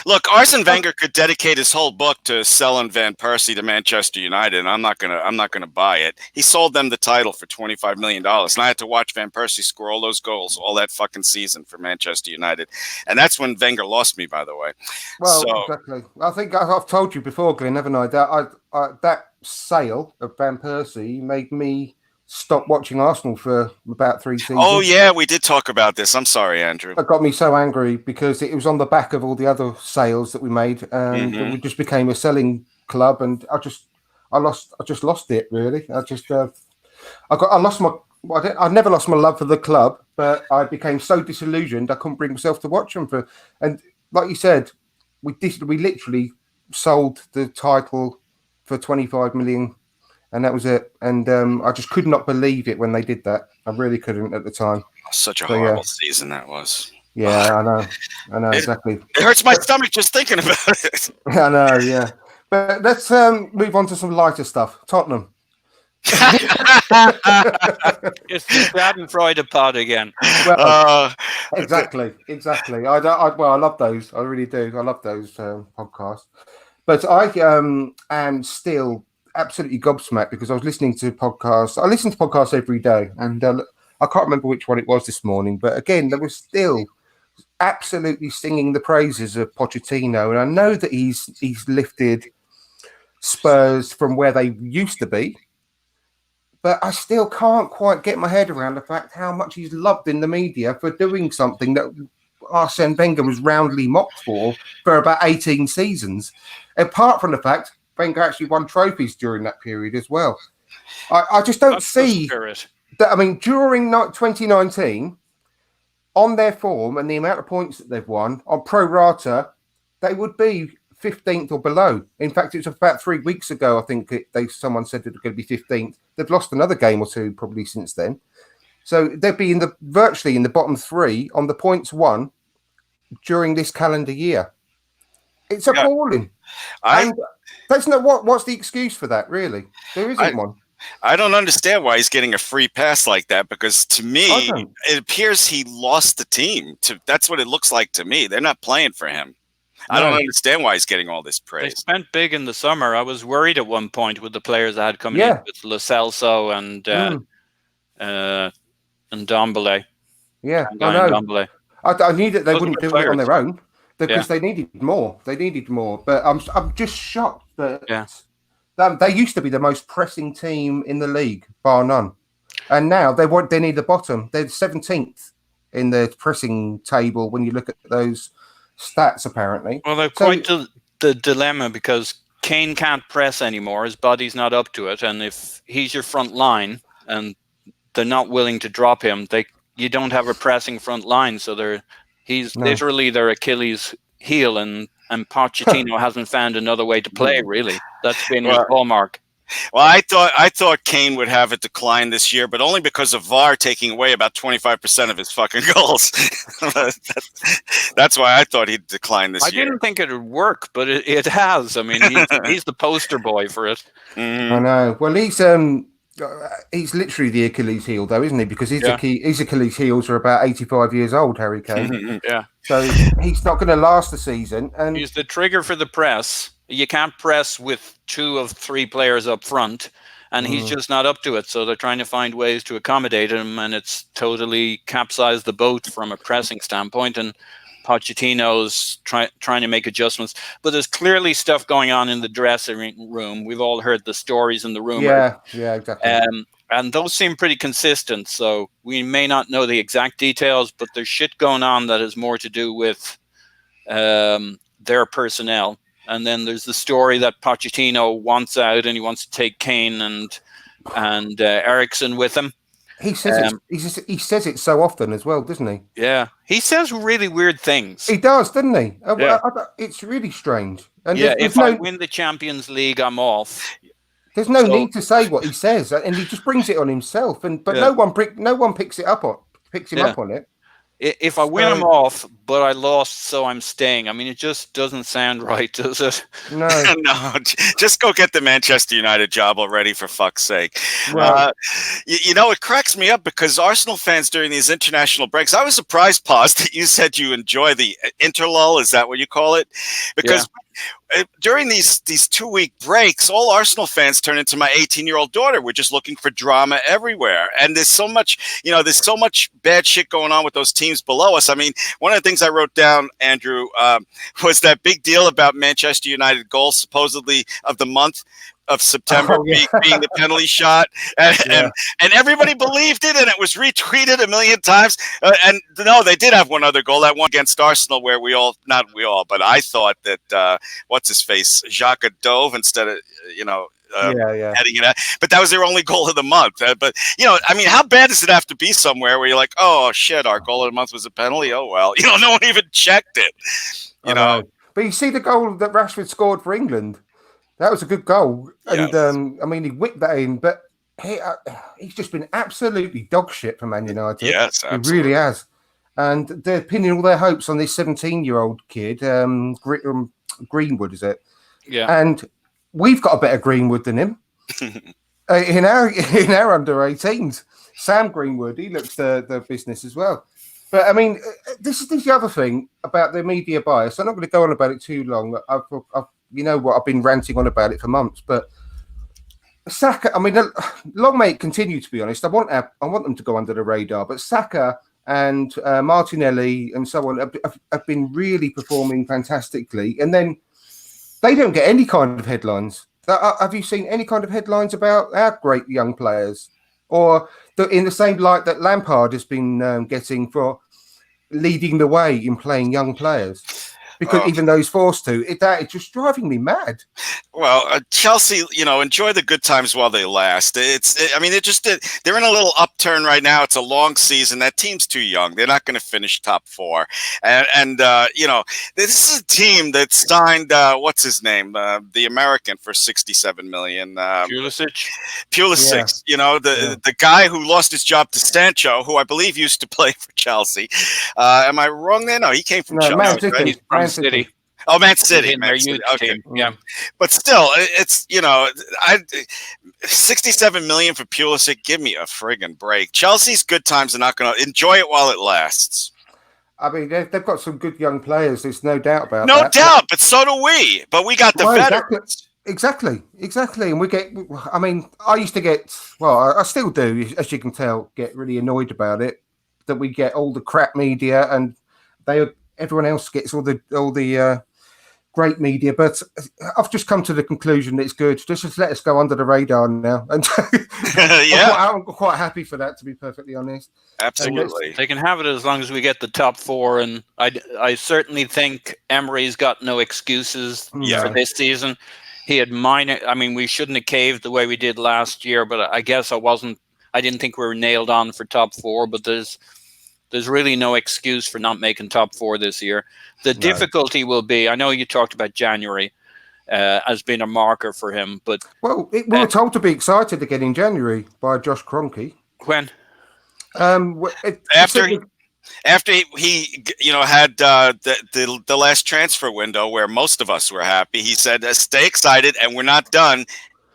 Look, Arsene Wenger could dedicate his whole book to selling Van Persie to Manchester United, and I'm not gonna buy it. He sold them the title for $25 million, and I had to watch Van Persie score all those goals all that fucking season for Manchester United, and that's when Wenger lost me, by the way. Well, exactly. I think I've told you before, Glenn, haven't I? That sale of Van Persie made me stop watching Arsenal for about 3 seasons. Oh yeah, we did talk about this. I'm sorry, Andrew. That got me so angry because it was on the back of all the other sales that we made, and we just became a selling club, and I just lost it really. I never lost my love for the club, but I became so disillusioned I couldn't bring myself to watch them. And like you said, we literally sold the title for 25 million. And that was it. And I just could not believe it when they did that. I really couldn't at the time. Such a horrible season that was. Yeah, I know exactly. It hurts my stomach just thinking about it. I know, yeah. But let's move on to some lighter stuff. Tottenham. It's the Schadenfreude pod again. Well, exactly. I love those. I really do. I love those podcasts. But I am still absolutely gobsmacked because I was listening to podcasts. I listen to podcasts every day, and I can't remember which one it was this morning. But again, they were still absolutely singing the praises of Pochettino, and I know that he's lifted Spurs from where they used to be, but I still can't quite get my head around the fact how much he's loved in the media for doing something that Arsene Wenger was roundly mocked for about 18 seasons. Apart from the fact Wenger actually won trophies during that period as well. I just don't see that. I mean, during 2019, on their form and the amount of points that they've won on pro rata, they would be 15th or below. In fact, it was about 3 weeks ago. I think someone said that they're going to be 15th. They've lost another game or two probably since then. So they'd be virtually in the bottom three on the points won during this calendar year. It's appalling. That's not what's the excuse for that, really? There isn't one. I don't understand why he's getting a free pass like that, because to me, it appears he lost the team. That's what it looks like to me. They're not playing for him. No. I don't understand why he's getting all this praise. They spent big in the summer. I was worried at one point with the players that had come in with Lo Celso and Ndombele. Yeah, I know. Ndombele. I knew that they wouldn't do it on their own. Because they needed more. But I'm just shocked that they used to be the most pressing team in the league, bar none. And now they need the bottom. They're 17th in the pressing table when you look at those stats, apparently. Well, they're quite the dilemma because Kane can't press anymore. His body's not up to it. And if he's your front line and they're not willing to drop him, you don't have a pressing front line. So he's literally their Achilles heel, and Pochettino hasn't found another way to play, really. That's been his hallmark. Well, I thought Kane would have a decline this year, but only because of VAR taking away about 25% of his fucking goals. That's why I thought he'd decline this year. I didn't think it would work, but it has. I mean, he's the poster boy for it. Mm-hmm. I know. Well, he's literally the Achilles heel, though, isn't he? Because his Achilles heels are about 85 years old, Harry Kane. Yeah. So he's not going to last the season. And he's the trigger for the press. You can't press with 2 of 3 players up front, and he's just not up to it. So they're trying to find ways to accommodate him, and it's totally capsized the boat from a pressing standpoint. And Pochettino's trying to make adjustments. But there's clearly stuff going on in the dressing room. We've all heard the stories and the rumors. Yeah, exactly. And those seem pretty consistent. So we may not know the exact details, but there's shit going on that has more to do with their personnel. And then there's the story that Pochettino wants out and he wants to take Kane and Ericsson with him. He says he says it so often as well, doesn't he? Yeah, he says really weird things. He does, doesn't he? Yeah. It's really strange. And yeah, if I win the Champions League, I'm off. There's no need to say what he says, and he just brings it on himself. But no one picks him up on it. If I win, I'm off, but I lost, so I'm staying. I mean, it just doesn't sound right, does it? No. No, just go get the Manchester United job already, for fuck's sake. Right. It cracks me up because Arsenal fans during these international breaks, I was surprised, Paz, that you said you enjoy the interlull. Is that what you call it? Because during these 2-week breaks, all Arsenal fans turn into my 18-year-old daughter. We're just looking for drama everywhere. And there's so much bad shit going on with those teams below us. I mean, one of the things I wrote down, Andrew, was that big deal about Manchester United goal, supposedly of the month of September being the penalty shot, and everybody believed it, and it was retweeted a million times. And no, they did have one other goal, that one against Arsenal, where but I thought that what's his face, Xhaka dove instead of heading it out. But that was their only goal of the month. But I mean, how bad does it have to be somewhere where you're like, oh shit, our goal of the month was a penalty? Oh well, no one even checked it. You know. But you see the goal that Rashford scored for England. That was a good goal, and I mean, he whipped that in. But he's just been absolutely dog shit for Man United. Yes, absolutely. He really has. And they're pinning all their hopes on this 17-year-old kid, Greenwood, is it? Yeah. And we've got a better Greenwood than him in our under 18s. Sam Greenwood, he looks the business as well. But I mean, this is the other thing about the media bias. I'm not going to go on about it too long. I've you know what? I've been ranting on about it for months. But Saka, I mean, long may it continue. To be honest, I want them to go under the radar. But Saka and Martinelli and so on have been really performing fantastically, and then they don't get any kind of headlines. Have you seen any kind of headlines about our great young players, or in the same light that Lampard has been getting for leading the way in playing young players? Because even though he's forced to, it's just driving me mad. Well, Chelsea, enjoy the good times while they last. They're in a little upturn right now. It's a long season. That team's too young. They're not going to finish top 4. And this is a team that signed, what's his name? The American for $67 million. Pulisic. Yeah. The guy who lost his job to Sancho, who I believe used to play for Chelsea. Am I wrong there? No, he came from Chelsea. He's from City. Oh, Man City. In their youth team. Yeah. But still, it's, $67 million for Pulisic. Give me a friggin' break. Chelsea's good times are not going to enjoy it while it lasts. I mean, they've got some good young players. There's no doubt about that. No doubt, but so do we. But we got the veterans. Exactly. And I used to get, I still do, as you can tell, get really annoyed about it, that we get all the crap media and everyone else gets all the great media. But I've just come to the conclusion that it's good. Just let us go under the radar now. And I'm quite happy for that, to be perfectly honest. Absolutely. They can have it as long as we get the top 4. And I certainly think Emery's got no excuses for this season. He had we shouldn't have caved the way we did last year, but I guess I didn't think we were nailed on for top 4, but there's really no excuse for not making top 4 this year. The difficulty will be, I know you talked about January as being a marker for him, but... Well, we were told to be excited again in January by Josh Kroenke. When? After he had the last transfer window where most of us were happy, he said, stay excited and we're not done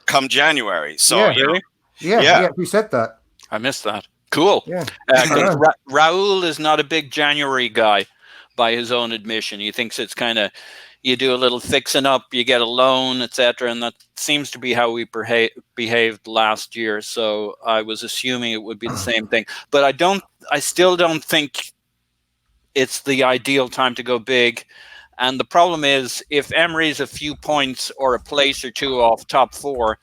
come January. So, really? Yeah, we said that. I missed that. Cool. Yeah. Raul is not a big January guy by his own admission. He thinks it's kind of, you do a little fixing up, you get a loan, etc. And that seems to be how we behaved last year. So I was assuming it would be the same thing. But I still don't think it's the ideal time to go big. And the problem is, if Emery's a few points or a place or two off top four,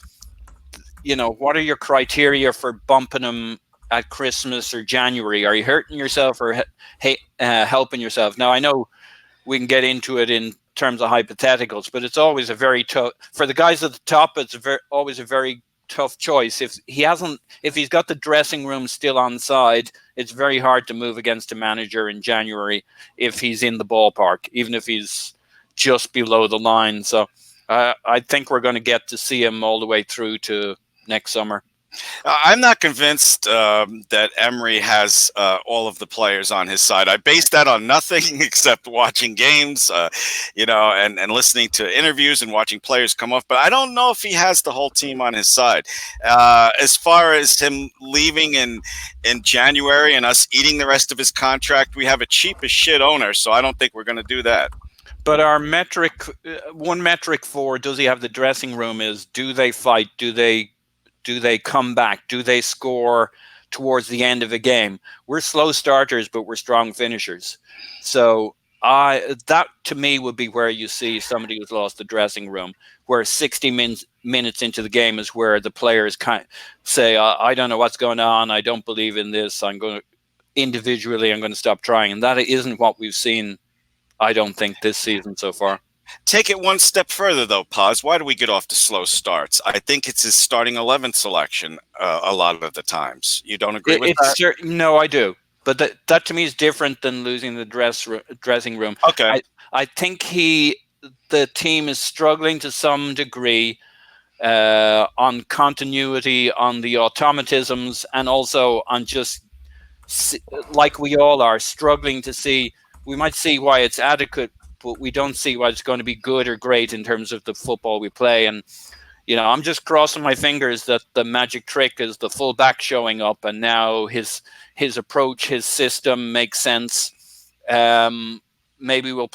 what are your criteria for bumping him at Christmas or January? Are you hurting yourself or helping yourself? Now, I know we can get into it in terms of hypotheticals, but it's always a very tough for the guys at the top. It's always a very tough choice. If he's got the dressing room still on side, it's very hard to move against a manager in January if he's in the ballpark, even if he's just below the line. So I think we're going to get to see him all the way through to next summer. I'm not convinced that Emery has all of the players on his side. I base that on nothing except watching games, and listening to interviews and watching players come off. But I don't know if he has the whole team on his side. As far as him leaving in January and us eating the rest of his contract, we have a cheap as shit owner, so I don't think we're going to do that. But our one metric for does he have the dressing room is, do they fight? Do they come back? Do they score towards the end of a game? We're slow starters, but we're strong finishers. So that to me would be where you see somebody who's lost the dressing room, where 60 minutes into the game is where the players kind of say, I don't know what's going on. I don't believe in this. I'm going to stop trying. And that isn't what we've seen, I don't think, this season so far. Take it one step further, though, Paz. Why do we get off to slow starts? I think it's his starting 11 selection a lot of the times. You don't agree with that? No, I do. But that to me is different than losing the dressing room. Okay. I think the team is struggling to some degree on continuity, on the automatisms, and also on just, like we all are, struggling to see. We might see why it's adequate, but we don't see why it's going to be good or great in terms of the football we play. And, I'm just crossing my fingers that the magic trick is the full back showing up, and now his approach, his system makes sense. Maybe we'll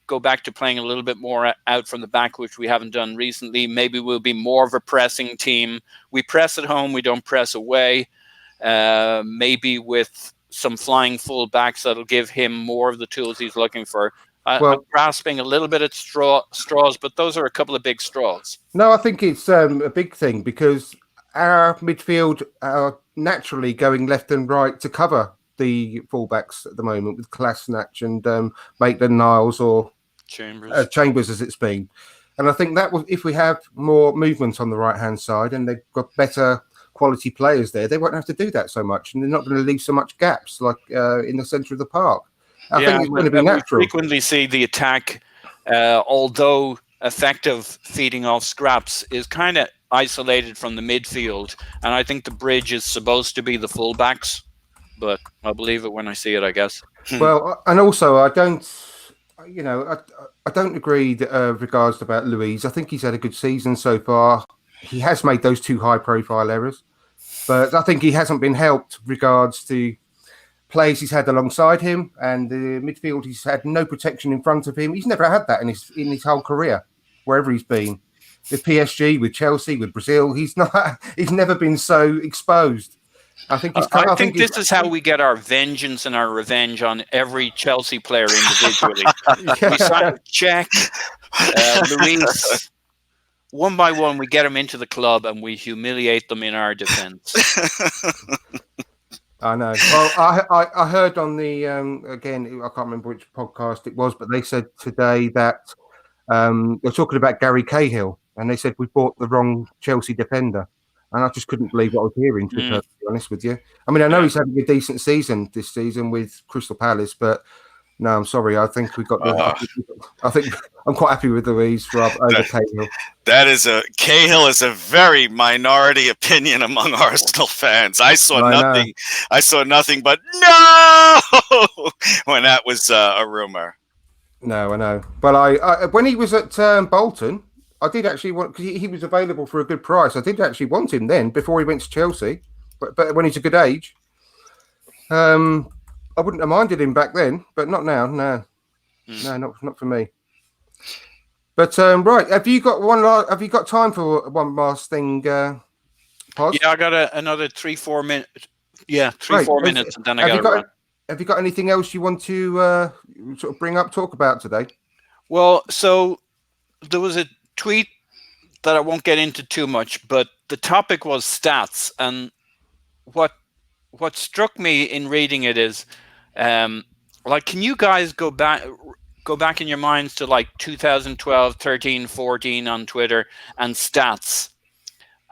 go back to playing a little bit more out from the back, which we haven't done recently. Maybe we'll be more of a pressing team. We press at home, we don't press away. Maybe with some flying full backs that'll give him more of the tools he's looking for. I'm grasping a little bit at straws, but those are a couple of big straws. No, I think it's a big thing because our midfield are naturally going left and right to cover the fullbacks at the moment with Kolasinac and Maitland-Niles or Chambers as it's been. And I think that if we have more movement on the right-hand side and they've got better quality players there, they won't have to do that so much, and they're not going to leave so much gaps like in the centre of the park. I think it's going to be natural. We frequently see the attack, although effective feeding off scraps, is kind of isolated from the midfield, and I think the bridge is supposed to be the fullbacks, but I'll believe it when I see it, I guess. Well, and also I don't agree regards about Luiz. I think he's had a good season so far. He has made those 2 high-profile errors, but I think he hasn't been helped regards to plays he's had alongside him, and the midfield, he's had no protection in front of him. He's never had that in his whole career, wherever he's been. With PSG, with Chelsea, with Brazil, he's never been so exposed. I think this is how we get our vengeance and our revenge on every Chelsea player individually. We sign Czech, Luis. One by one, we get them into the club and we humiliate them in our defence. I know. Well, I heard on the again, I can't remember which podcast it was, but they said today that they're talking about Gary Cahill, and they said we bought the wrong Chelsea defender, and I just couldn't believe what I was hearing. To be perfectly honest with you, I mean, I know he's having a decent season this season with Crystal Palace, but no, I'm sorry. I think we got. I think I'm quite happy with Luiz over Cahill. Cahill is a very minority opinion among Arsenal fans. I saw nothing but no when that was a rumor. No, I know. But I when he was at Bolton, I did actually want, because he was available for a good price. I did actually want him then before he went to Chelsea, but when he's a good age. I wouldn't have minded him back then, but not now. No, not for me. But right, have you got time for one last thing? Paz? Yeah, I got another 3-4 minutes. Yeah, 3-4 minutes, and then I got to run. have you got anything else you want to sort of talk about today? Well, so there was a tweet that I won't get into too much, but the topic was stats, and what struck me in reading it is, like, can you guys go back in your minds to like 2012, 13, 14 on Twitter and stats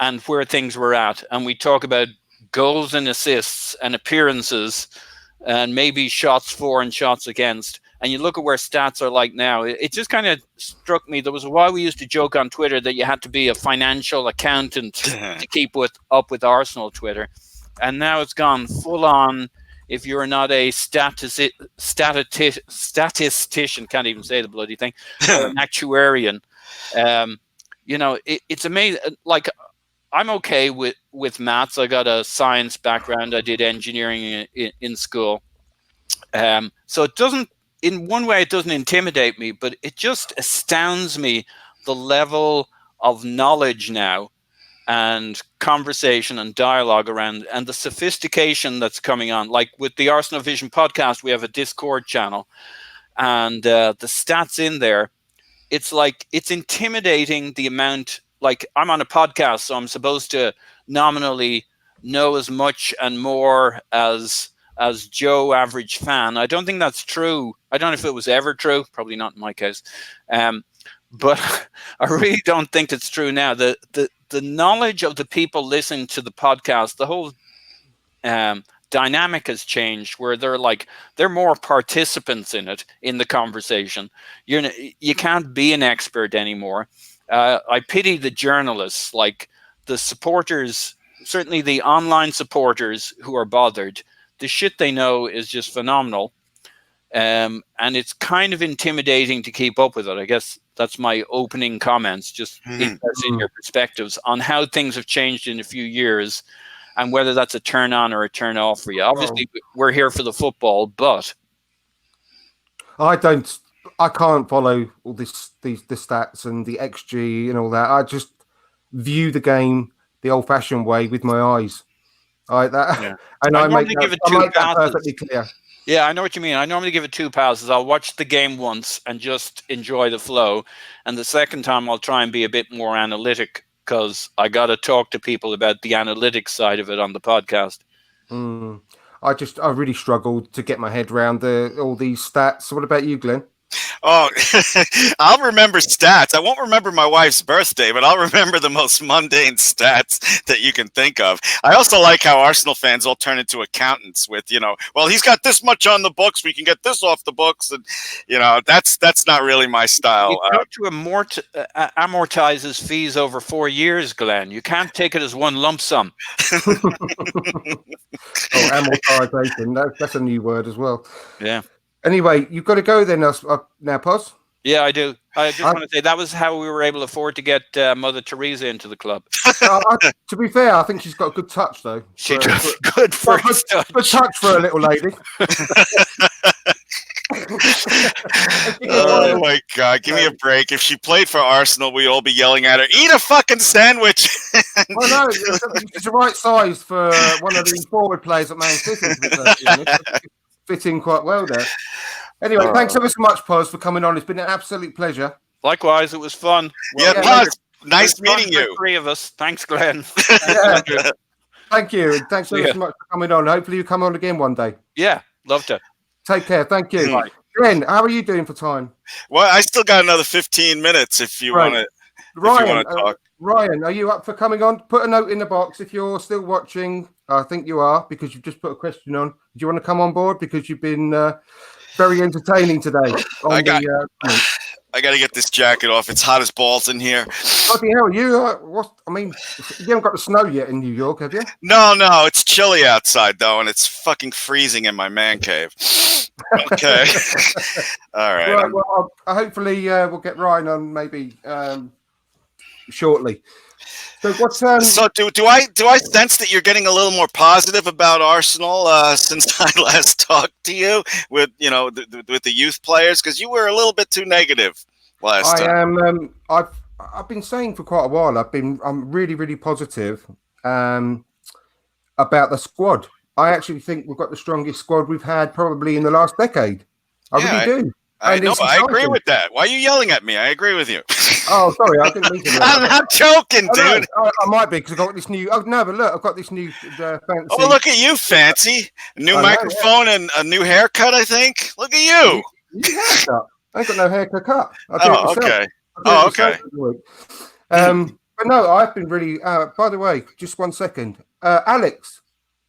and where things were at, and we talk about goals and assists and appearances and maybe shots for and shots against, and you look at where stats are like now. It just kind of struck me. There was a while we used to joke on Twitter that you had to be a financial accountant to keep up with Arsenal Twitter, and now it's gone full on. If you're not a statistician, can't even say the bloody thing, or an actuarian, it's amazing. Like, I'm okay with maths. I got a science background. I did engineering in school. So it doesn't, in one way, it doesn't intimidate me, but it just astounds me the level of knowledge now and conversation and dialogue around, and the sophistication that's coming on. Like with the Arsenal Vision podcast, we have a Discord channel, and the stats in there, it's like, it's intimidating the amount. Like, I'm on a podcast, so I'm supposed to nominally know as much and more as Joe average fan. I don't think that's true. I don't know if it was ever true. Probably not in my case. But I really don't think it's true now. The knowledge of the people listening to the podcast, the whole dynamic has changed, where they're more participants in it, in the conversation. You can't be an expert anymore. I pity the journalists, like the supporters, certainly the online supporters who are bothered. The shit they know is just phenomenal. And it's kind of intimidating to keep up with it. I guess that's my opening comments, just interested in your perspectives on how things have changed in a few years and whether that's a turn on or a turn off for you. Obviously, we're here for the football, but I can't follow all the stats and the XG and all that. I just view the game the old-fashioned way with my eyes. And I make that perfectly clear. Yeah, I know what you mean. I normally give it 2 passes. I'll watch the game once and just enjoy the flow, and the second time I'll try and be a bit more analytic, because I got to talk to people about the analytics side of it on the podcast. I really struggled to get my head around all these stats. So what about you, Glenn? Oh, I'll remember stats. I won't remember my wife's birthday, but I'll remember the most mundane stats that you can think of. I also like how Arsenal fans all turn into accountants with, well, he's got this much on the books, we can get this off the books, and that's not really my style. You have to amortize his fees over 4 years, Glenn. You can't take it as one lump sum. Amortization. That's a new word as well. Yeah. Anyway, you've got to go then now, Pos. Yeah, I do. I just want to say that was how we were able to afford to get Mother Teresa into the club. To be fair, I think she's got a good touch, though. She does good first touch. Good touch for a little lady. Oh my God, give me a break. If she played for Arsenal, we'd all be yelling at her, eat a fucking sandwich. Well, no, it's the right size for one of the forward players at Man City. Fit in quite well there. Anyway, thanks ever so much, Pos, for coming on. It's been an absolute pleasure. Likewise, it was fun. Pos, nice meeting you. 3 of us. Thanks, Glenn. Thank you. And thanks ever so much for coming on. Hopefully you come on again one day. Yeah, love to. Take care. Thank you. Bye. Glenn, how are you doing for time? Well, I still got another 15 minutes if you want to talk. Ryan, are you up for coming on? Put a note in the box if you're still watching. I think you are, because you've just put a question on. Do you want to come on board? Because you've been very entertaining today. I got to get this jacket off. It's hot as balls in here. Bloody hell, you haven't got the snow yet in New York, have you? No, it's chilly outside, though, and it's fucking freezing in my man cave. Okay. All right. Well, hopefully we'll get Ryan on maybe shortly. So what's So do I sense that you're getting a little more positive about Arsenal since I last talked to you with with the youth players, because you were a little bit too negative last time. I've been saying for quite a while. I'm really, really positive about the squad. I actually think we've got the strongest squad we've had probably in the last decade. I really do. I know. I agree with that. Why are you yelling at me? I agree with you. Oh, sorry, I didn't mean to. I'm not joking, dude. I might be because I've got this new. Oh no, but look, I've got this new fancy. Oh, look at you, fancy! A new microphone and a new haircut. I think. Look at you. New haircut. I ain't got no haircut cut. Okay. Okay. But no, I've been really. By the way, just 1 second, Alex,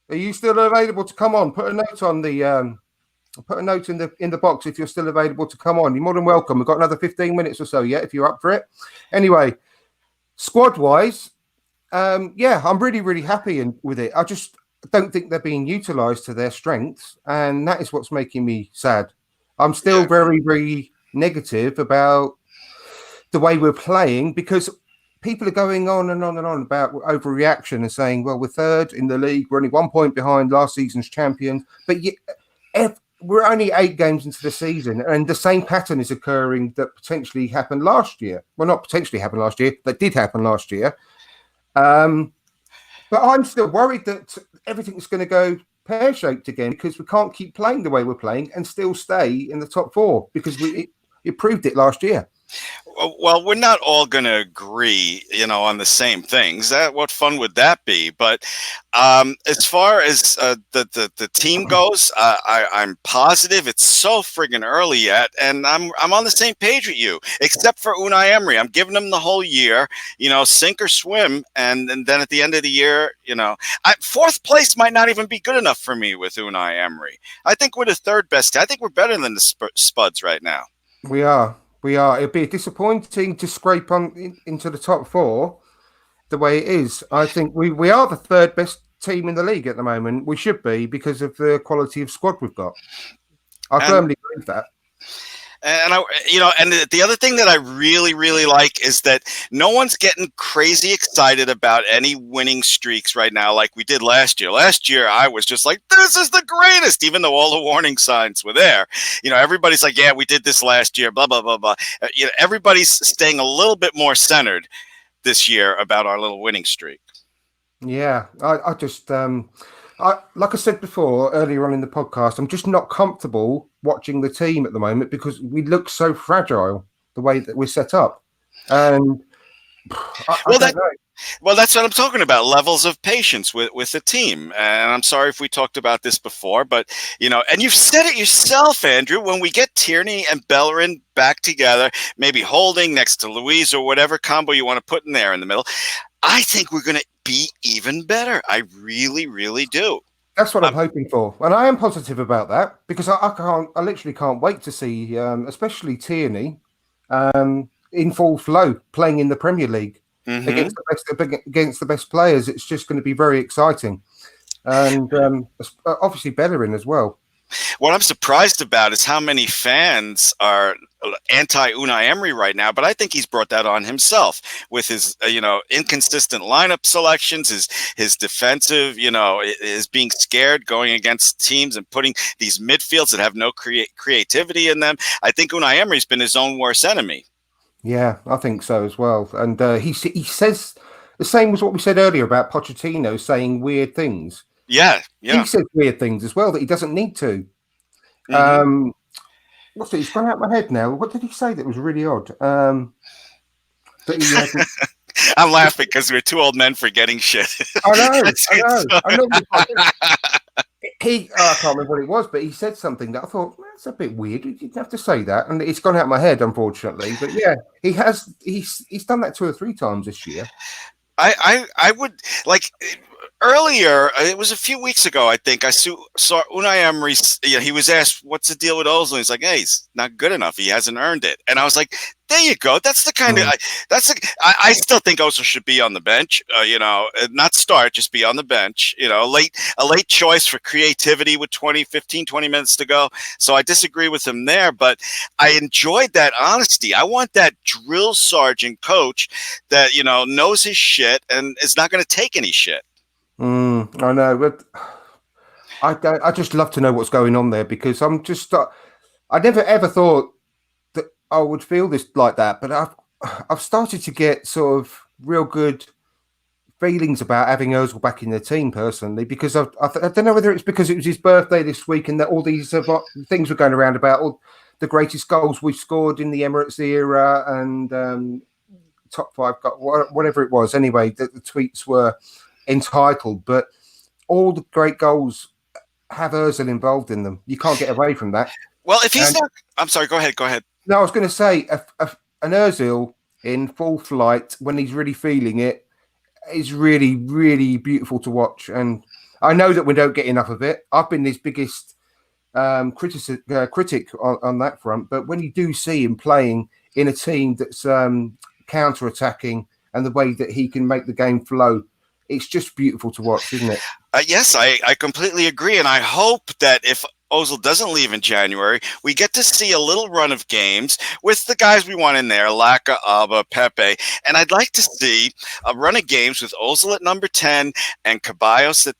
are you still available to come on? Put a note on the. Put a note in the box if you're still available to come on. You're more than welcome. We've got another 15 minutes or so yet if you're up for it. Anyway, squad-wise, I'm really, really happy with it. I just don't think they're being utilised to their strengths, and that is what's making me sad. I'm still very, very negative about the way we're playing because people are going on and on and on about overreaction and saying, well, we're third in the league. We're only 1 point behind last season's champions. But we're only 8 games into the season, and the same pattern is occurring that potentially happened last year. Well, not potentially happened last year, that did happen last year. But I'm still worried that everything's going to go pear-shaped again because we can't keep playing the way we're playing and still stay in the top 4 because it proved it last year. Well, we're not all going to agree, on the same things. What fun would that be? But as far as the team goes, I'm positive it's so friggin' early yet, and I'm on the same page with you, except for Unai Emery. I'm giving him the whole year, sink or swim, and then at the end of the year, 4th place might not even be good enough for me with Unai Emery. I think we're the 3rd best. I think we're better than the Spuds right now. We are. It'd be disappointing to scrape on into the top 4 the way it is. I think we are the 3rd best team in the league at the moment. We should be because of the quality of squad we've got. I firmly believe that. And and the other thing that I really, really like is that no one's getting crazy excited about any winning streaks right now like we did last year. Last year, I was just like, this is the greatest, even though all the warning signs were there. Everybody's like, yeah, we did this last year, blah, blah, blah, blah. Everybody's staying a little bit more centered this year about our little winning streak. Yeah, I just, like I said before, earlier on in the podcast, I'm just not comfortable watching the team at the moment because we look so fragile the way that we're set up. And well, that's what I'm talking about. Levels of patience with the team. And I'm sorry if we talked about this before, but, and you've said it yourself, Andrew, when we get Tierney and Bellerin back together, maybe Holding next to Louise or whatever combo you want to put in there in the middle, I think we're going to be even better. I really, really do. That's what I'm hoping for, and I am positive about that because I literally can't wait to see, especially Tierney, in full flow playing in the Premier League against the best players. It's just going to be very exciting, and obviously Bellerin as well. What I'm surprised about is how many fans are anti-Unai Emery right now, but I think he's brought that on himself with his, inconsistent lineup selections, his defensive, is being scared going against teams and putting these midfields that have no creativity in them. I think Unai Emery's been his own worst enemy. Yeah, I think so as well. And he says the same as what we said earlier about Pochettino saying weird things. Yeah. He says weird things as well that he doesn't need to. What's it? It's gone out of my head now. What did he say that was really odd? I'm laughing because we're 2 old men forgetting shit. I know. I can't remember what it was, but he said something that I thought, that's a bit weird. You didn't have to say that. And it's gone out of my head, unfortunately. But yeah, he's done that 2 or 3 times this year. I would like earlier. It was a few weeks ago, I think. I saw Unai Emery. He was asked, "What's the deal with Ozil?" He's like, "Hey, he's not good enough. He hasn't earned it." And I was like, "There you go. That's the kind of. I still think Ozil should be on the bench. Not start, just be on the bench. A late choice for creativity with 20 minutes to go. So I disagree with him there, but I enjoyed that honesty. I want that drill sergeant coach that knows his shit and is not going to take any shit. I know, but I just love to know what's going on there because I'm just I never ever thought that I would feel this like that, but I've started to get sort of real good feelings about having Ozil back in the team personally, because I don't know whether it's because it was his birthday this week and that all these things were going around about all the greatest goals we've scored in the Emirates era and top 5, whatever it was. Anyway, the tweets were entitled, but all the great goals have Ozil involved in them. You can't get away from that. Well, if he's not, I'm sorry. Go ahead. No, I was going to say an Ozil in full flight when he's really feeling it is really, really beautiful to watch. And I know that we don't get enough of it. I've been his biggest critic on that front. But when you do see him playing in a team that's counter-attacking and the way that he can make the game flow, it's just beautiful to watch, isn't it? Yes, I completely agree. And I hope that if Ozil doesn't leave in January, we get to see a little run of games with the guys we want in there, Laka, Alba, Pepe. And I'd like to see a run of games with Ozil at number 10 and Ceballos at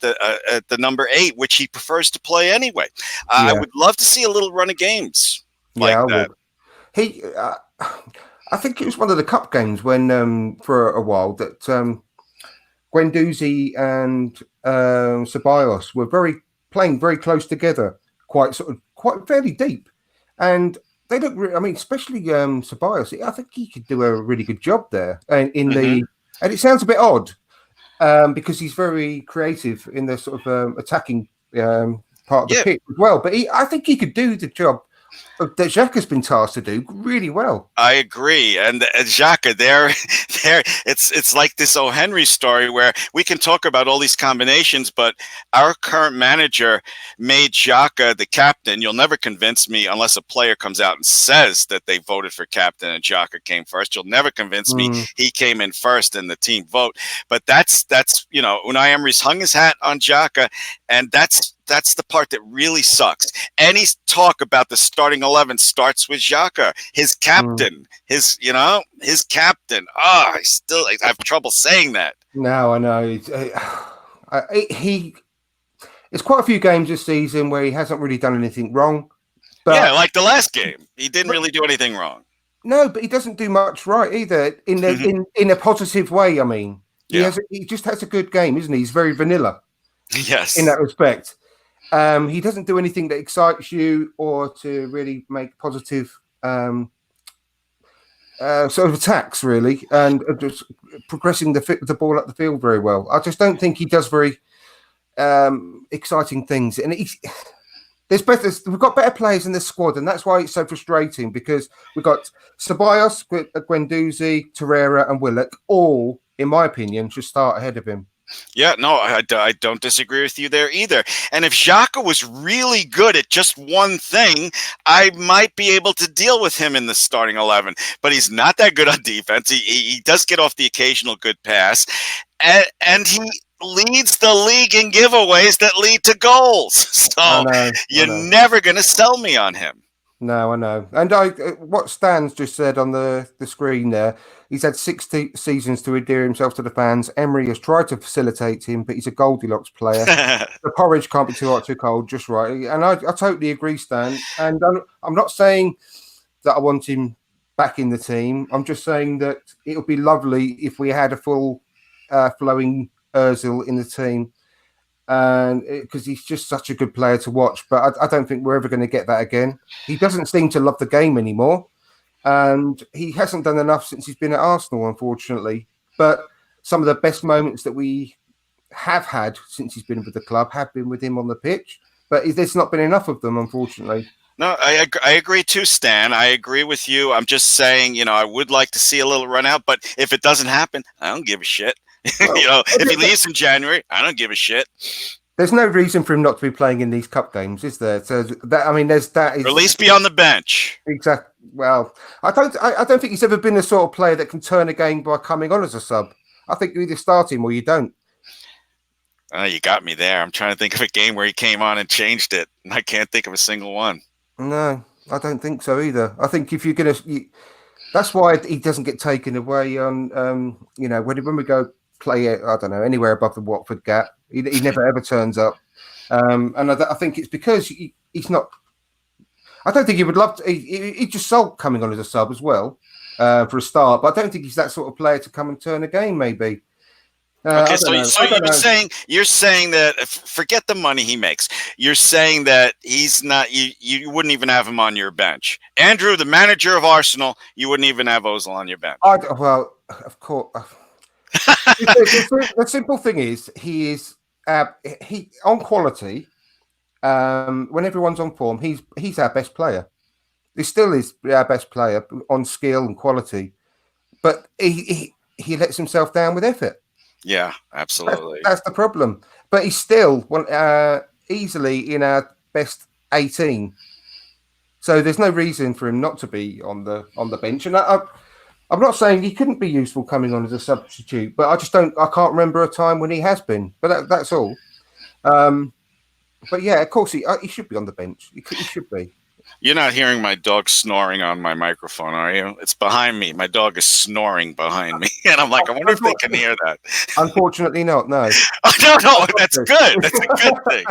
the number 8, which he prefers to play anyway. I would love to see a little run of games like that. He, I think it was one of the cup games when, for a while, that Guendouzi and Ceballos were playing very close together. Quite fairly deep, and they look. I mean, especially Ceballos. I think he could do a really good job there. And and it sounds a bit odd because he's very creative in the sort of attacking part of the pitch as well. But I think he could do the job that Xhaka's been tasked to do really well. I agree, and Xhaka, there, it's like this O. Henry story where we can talk about all these combinations, but our current manager made Xhaka the captain. You'll never convince me unless a player comes out and says that they voted for captain and Xhaka came first. You'll never convince me he came in first in the team vote. But that's Unai Emery's hung his hat on Xhaka, and that's the part that really sucks. Any talk about the starting 11 starts with Xhaka, his captain, his captain. I have trouble saying that. No, I know. It's quite a few games this season where he hasn't really done anything wrong. But yeah, like the last game, he didn't really do anything wrong. No, but he doesn't do much right either. In a positive way, I mean, he just has a good game, isn't he? He's very vanilla. Yes, in that respect. He doesn't do anything that excites you or to really make positive sort of attacks, really, and just progressing the ball up the field very well. I just don't think he does very exciting things. And we've got better players in this squad, and that's why it's so frustrating, because we've got Ceballos, Guendouzi, Torreira, and Willock, all, in my opinion, should start ahead of him. Yeah, no, I don't disagree with you there either. And if Xhaka was really good at just one thing, I might be able to deal with him in the starting 11. But he's not that good on defense. He does get off the occasional good pass. And he leads the league in giveaways that lead to goals. So you're never going to sell me on him. No, I know. And what Stan's just said on the screen there, he's had 60 seasons to endear himself to the fans. Emery has tried to facilitate him, but he's a Goldilocks player. The porridge can't be too hot, too cold, just right. And I totally agree, Stan. And I'm not saying that I want him back in the team. I'm just saying that it would be lovely if we had a full flowing Ozil in the team. And because he's just such a good player to watch, but I don't think we're ever going to get that again. He doesn't seem to love the game anymore, and he hasn't done enough since he's been at Arsenal, unfortunately. But some of the best moments that we have had since he's been with the club have been with him on the pitch, but there's not been enough of them, unfortunately. No, I agree too, Stan. I agree with you. I'm just saying, I would like to see a little run out, but if it doesn't happen, I don't give a shit. Well, if he leaves in January, I don't give a shit. There's no reason for him not to be playing in these cup games, is there? So there's that. Or at least be on the bench. Exactly. Well, I don't think he's ever been the sort of player that can turn a game by coming on as a sub. I think you either start him or you don't. You got me there. I'm trying to think of a game where he came on and changed it, and I can't think of a single one. No, I don't think so either. I think if you're going to, that's why he doesn't get taken away on, when we go play, I don't know, anywhere above the Watford gap. He never ever turns up. And I think it's because he's not, I don't think he would love to, he just sold coming on as a sub as well for a start, but I don't think he's that sort of player to come and turn a game maybe. Okay, I so don't know. I don't know. you're saying that forget the money he makes. You're saying that he's not. You wouldn't even have him on your bench. Andrew, the manager of Arsenal, you wouldn't even have Ozil on your bench. Well, of course. The simple thing is, he is he on quality. When everyone's on form, he's our best player. He still is our best player on skill and quality, but he lets himself down with effort. Yeah, absolutely. That's the problem. But he's still easily in our best 18. So there's no reason for him not to be on the bench. And I'm not saying he couldn't be useful coming on as a substitute, but I can't remember a time when he has been. But that's all. But yeah, of course he should be on the bench. He should be. You're not hearing my dog snoring on my microphone, are you? It's behind me. My dog is snoring behind me. And I'm like, I wonder if they can hear that. Unfortunately not, no. Oh, no, that's good. That's a good thing.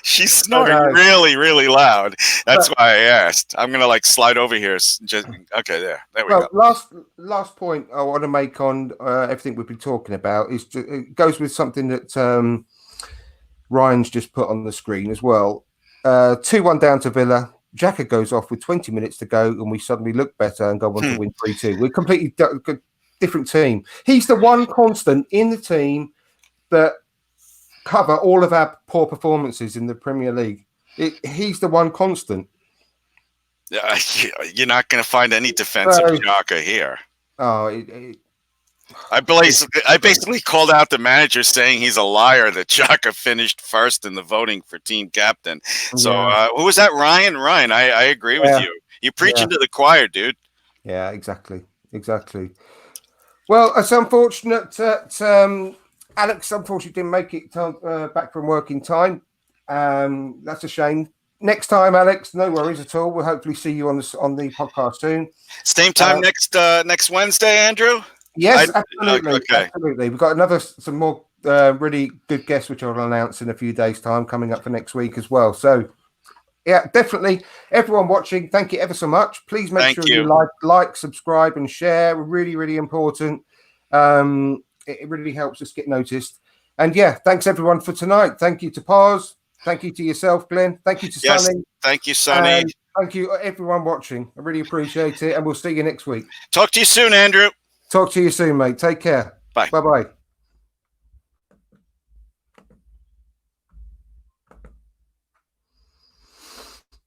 She's snoring really, really loud. That's why I asked. I'm going to slide over here. Okay, there we go. Last point I want to make on everything we've been talking about is it goes with something that Ryan's just put on the screen as well. 2-1 down to Villa. Xhaka goes off with 20 minutes to go, and we suddenly look better and go on to win 3-2. We're a completely different team. He's the one constant in the team that cover all of our poor performances in the Premier League. He's the one constant. You're not going to find any defensive Xhaka here. Oh, I basically called out the manager saying he's a liar that Xhaka finished first in the voting for team captain. So who was that? Ryan? Ryan, I agree with you. You're preaching to the choir, dude. Yeah, exactly. Well, it's unfortunate that Alex unfortunately didn't make it back from work in time. That's a shame. Next time, Alex, no worries at all. We'll hopefully see you on the podcast soon. Same time next Wednesday, Andrew? Yes, absolutely. Okay. Absolutely. We've got some more really good guests, which I'll announce in a few days' time, coming up for next week as well. So, yeah, definitely. Everyone watching, thank you ever so much. Please make sure you like, subscribe, and share. Really, really important. It really helps us get noticed. And yeah, thanks everyone for tonight. Thank you to Paz. Thank you to yourself, Glenn. Thank you to Sonny. Thank you, Sonny. Thank you, everyone watching. I really appreciate it. And we'll see you next week. Talk to you soon, Andrew. Talk to you soon, mate. Take care. Bye. Bye-bye.